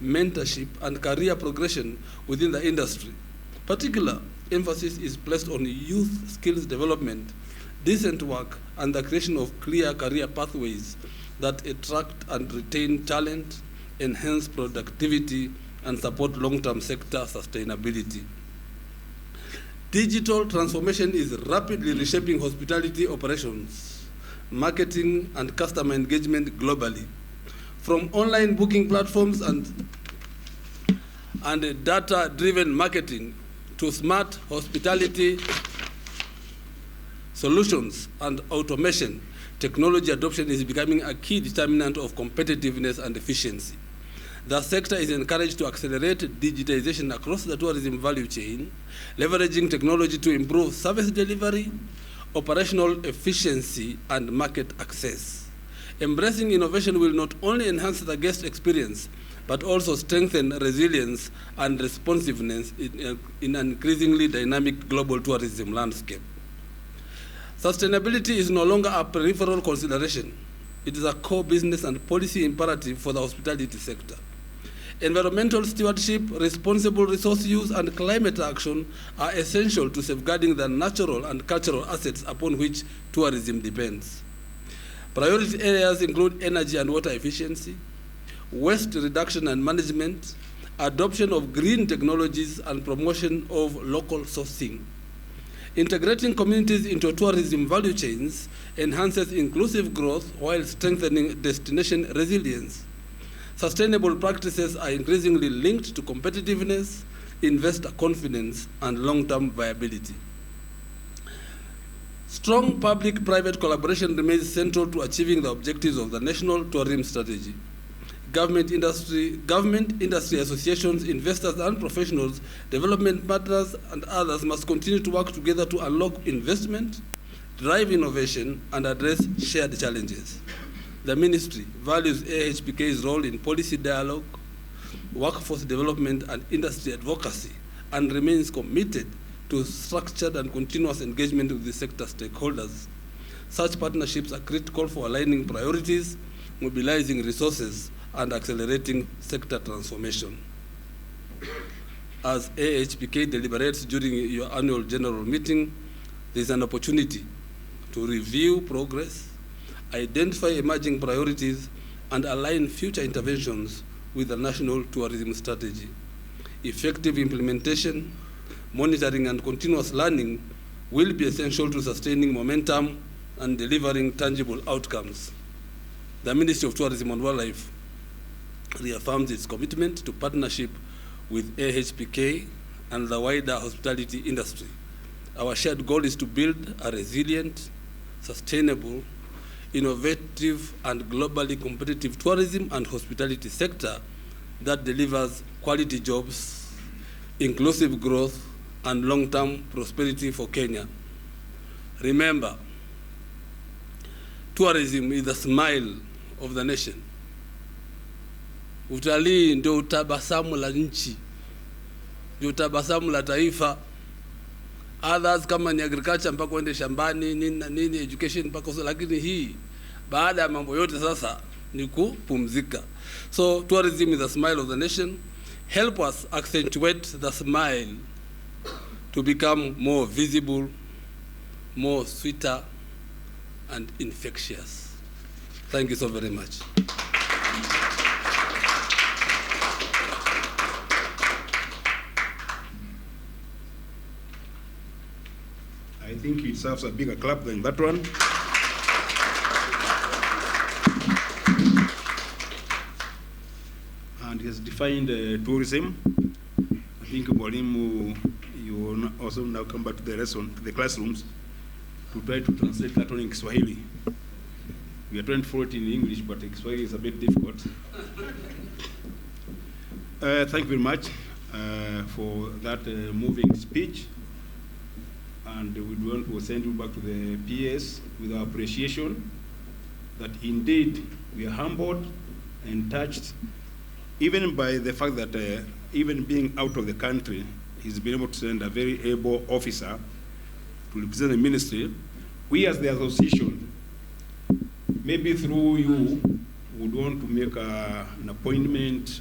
mentorship, and career progression within the industry. Particular emphasis is placed on youth skills development, decent work, and the creation of clear career pathways that attract and retain talent, enhance productivity, and support long-term sector sustainability. Digital transformation is rapidly reshaping hospitality operations, marketing, and customer engagement globally. From online booking platforms and data-driven marketing to smart hospitality solutions and automation, technology adoption is becoming a key determinant of competitiveness and efficiency. The sector is encouraged to accelerate digitization across the tourism value chain, leveraging technology to improve service delivery, operational efficiency, and market access. Embracing innovation will not only enhance the guest experience, but also strengthen resilience and responsiveness in an increasingly dynamic global tourism landscape. Sustainability is no longer a peripheral consideration. It is a core business and policy imperative for the hospitality sector. Environmental stewardship, responsible resource use, and climate action are essential to safeguarding the natural and cultural assets upon which tourism depends. Priority areas include energy and water efficiency, waste reduction and management, adoption of green technologies, and promotion of local sourcing. Integrating communities into tourism value chains enhances inclusive growth while strengthening destination resilience. Sustainable practices are increasingly linked to competitiveness, investor confidence and long-term viability. Strong public-private collaboration remains central to achieving the objectives of the National Tourism Strategy. Government, industry associations, investors and professionals, development partners and others must continue to work together to unlock investment, drive innovation, and address shared challenges. The ministry values AHPK's role in policy dialogue, workforce development, and industry advocacy, and remains committed to structured and continuous engagement with the sector stakeholders. Such partnerships are critical for aligning priorities, mobilizing resources, and accelerating sector transformation. As AHPK deliberates during your annual general meeting, there is an opportunity to review progress, identify emerging priorities, and align future interventions with the National Tourism Strategy. Effective implementation, monitoring, and continuous learning will be essential to sustaining momentum and delivering tangible outcomes. The Ministry of Tourism and Wildlife reaffirms its commitment to partnership with AHPK and the wider hospitality industry. Our shared goal is to build a resilient, sustainable, innovative, and globally competitive tourism and hospitality sector that delivers quality jobs, inclusive growth, and long-term prosperity for Kenya. Remember, tourism is the smile of the nation. Utalii ndio utabasamu la nchi, ndio utabasamu la taifa. Others kama ni agriculture mpaka uende shambani, nini na nini, education mpaka uso, lakini hii baada ya mambo yote sasa ni kupumzika. So tourism is the smile of the nation. Help us accentuate the smile to become more visible, more sweeter, and infectious. Thank you so very much. I think it serves a bigger clap than that one. And he has defined tourism. I think Mwalimu, you will also now come back to the classrooms to try to translate that one in Kiswahili. We are trying to follow it in English, but Kiswahili is a bit difficult. Thank you very much for that moving speech. And we want to send you back to the PS with our appreciation that indeed we are humbled and touched, even by the fact that even being out of the country, he's been able to send a very able officer to represent the ministry. We as the association, maybe through you, would want to make an appointment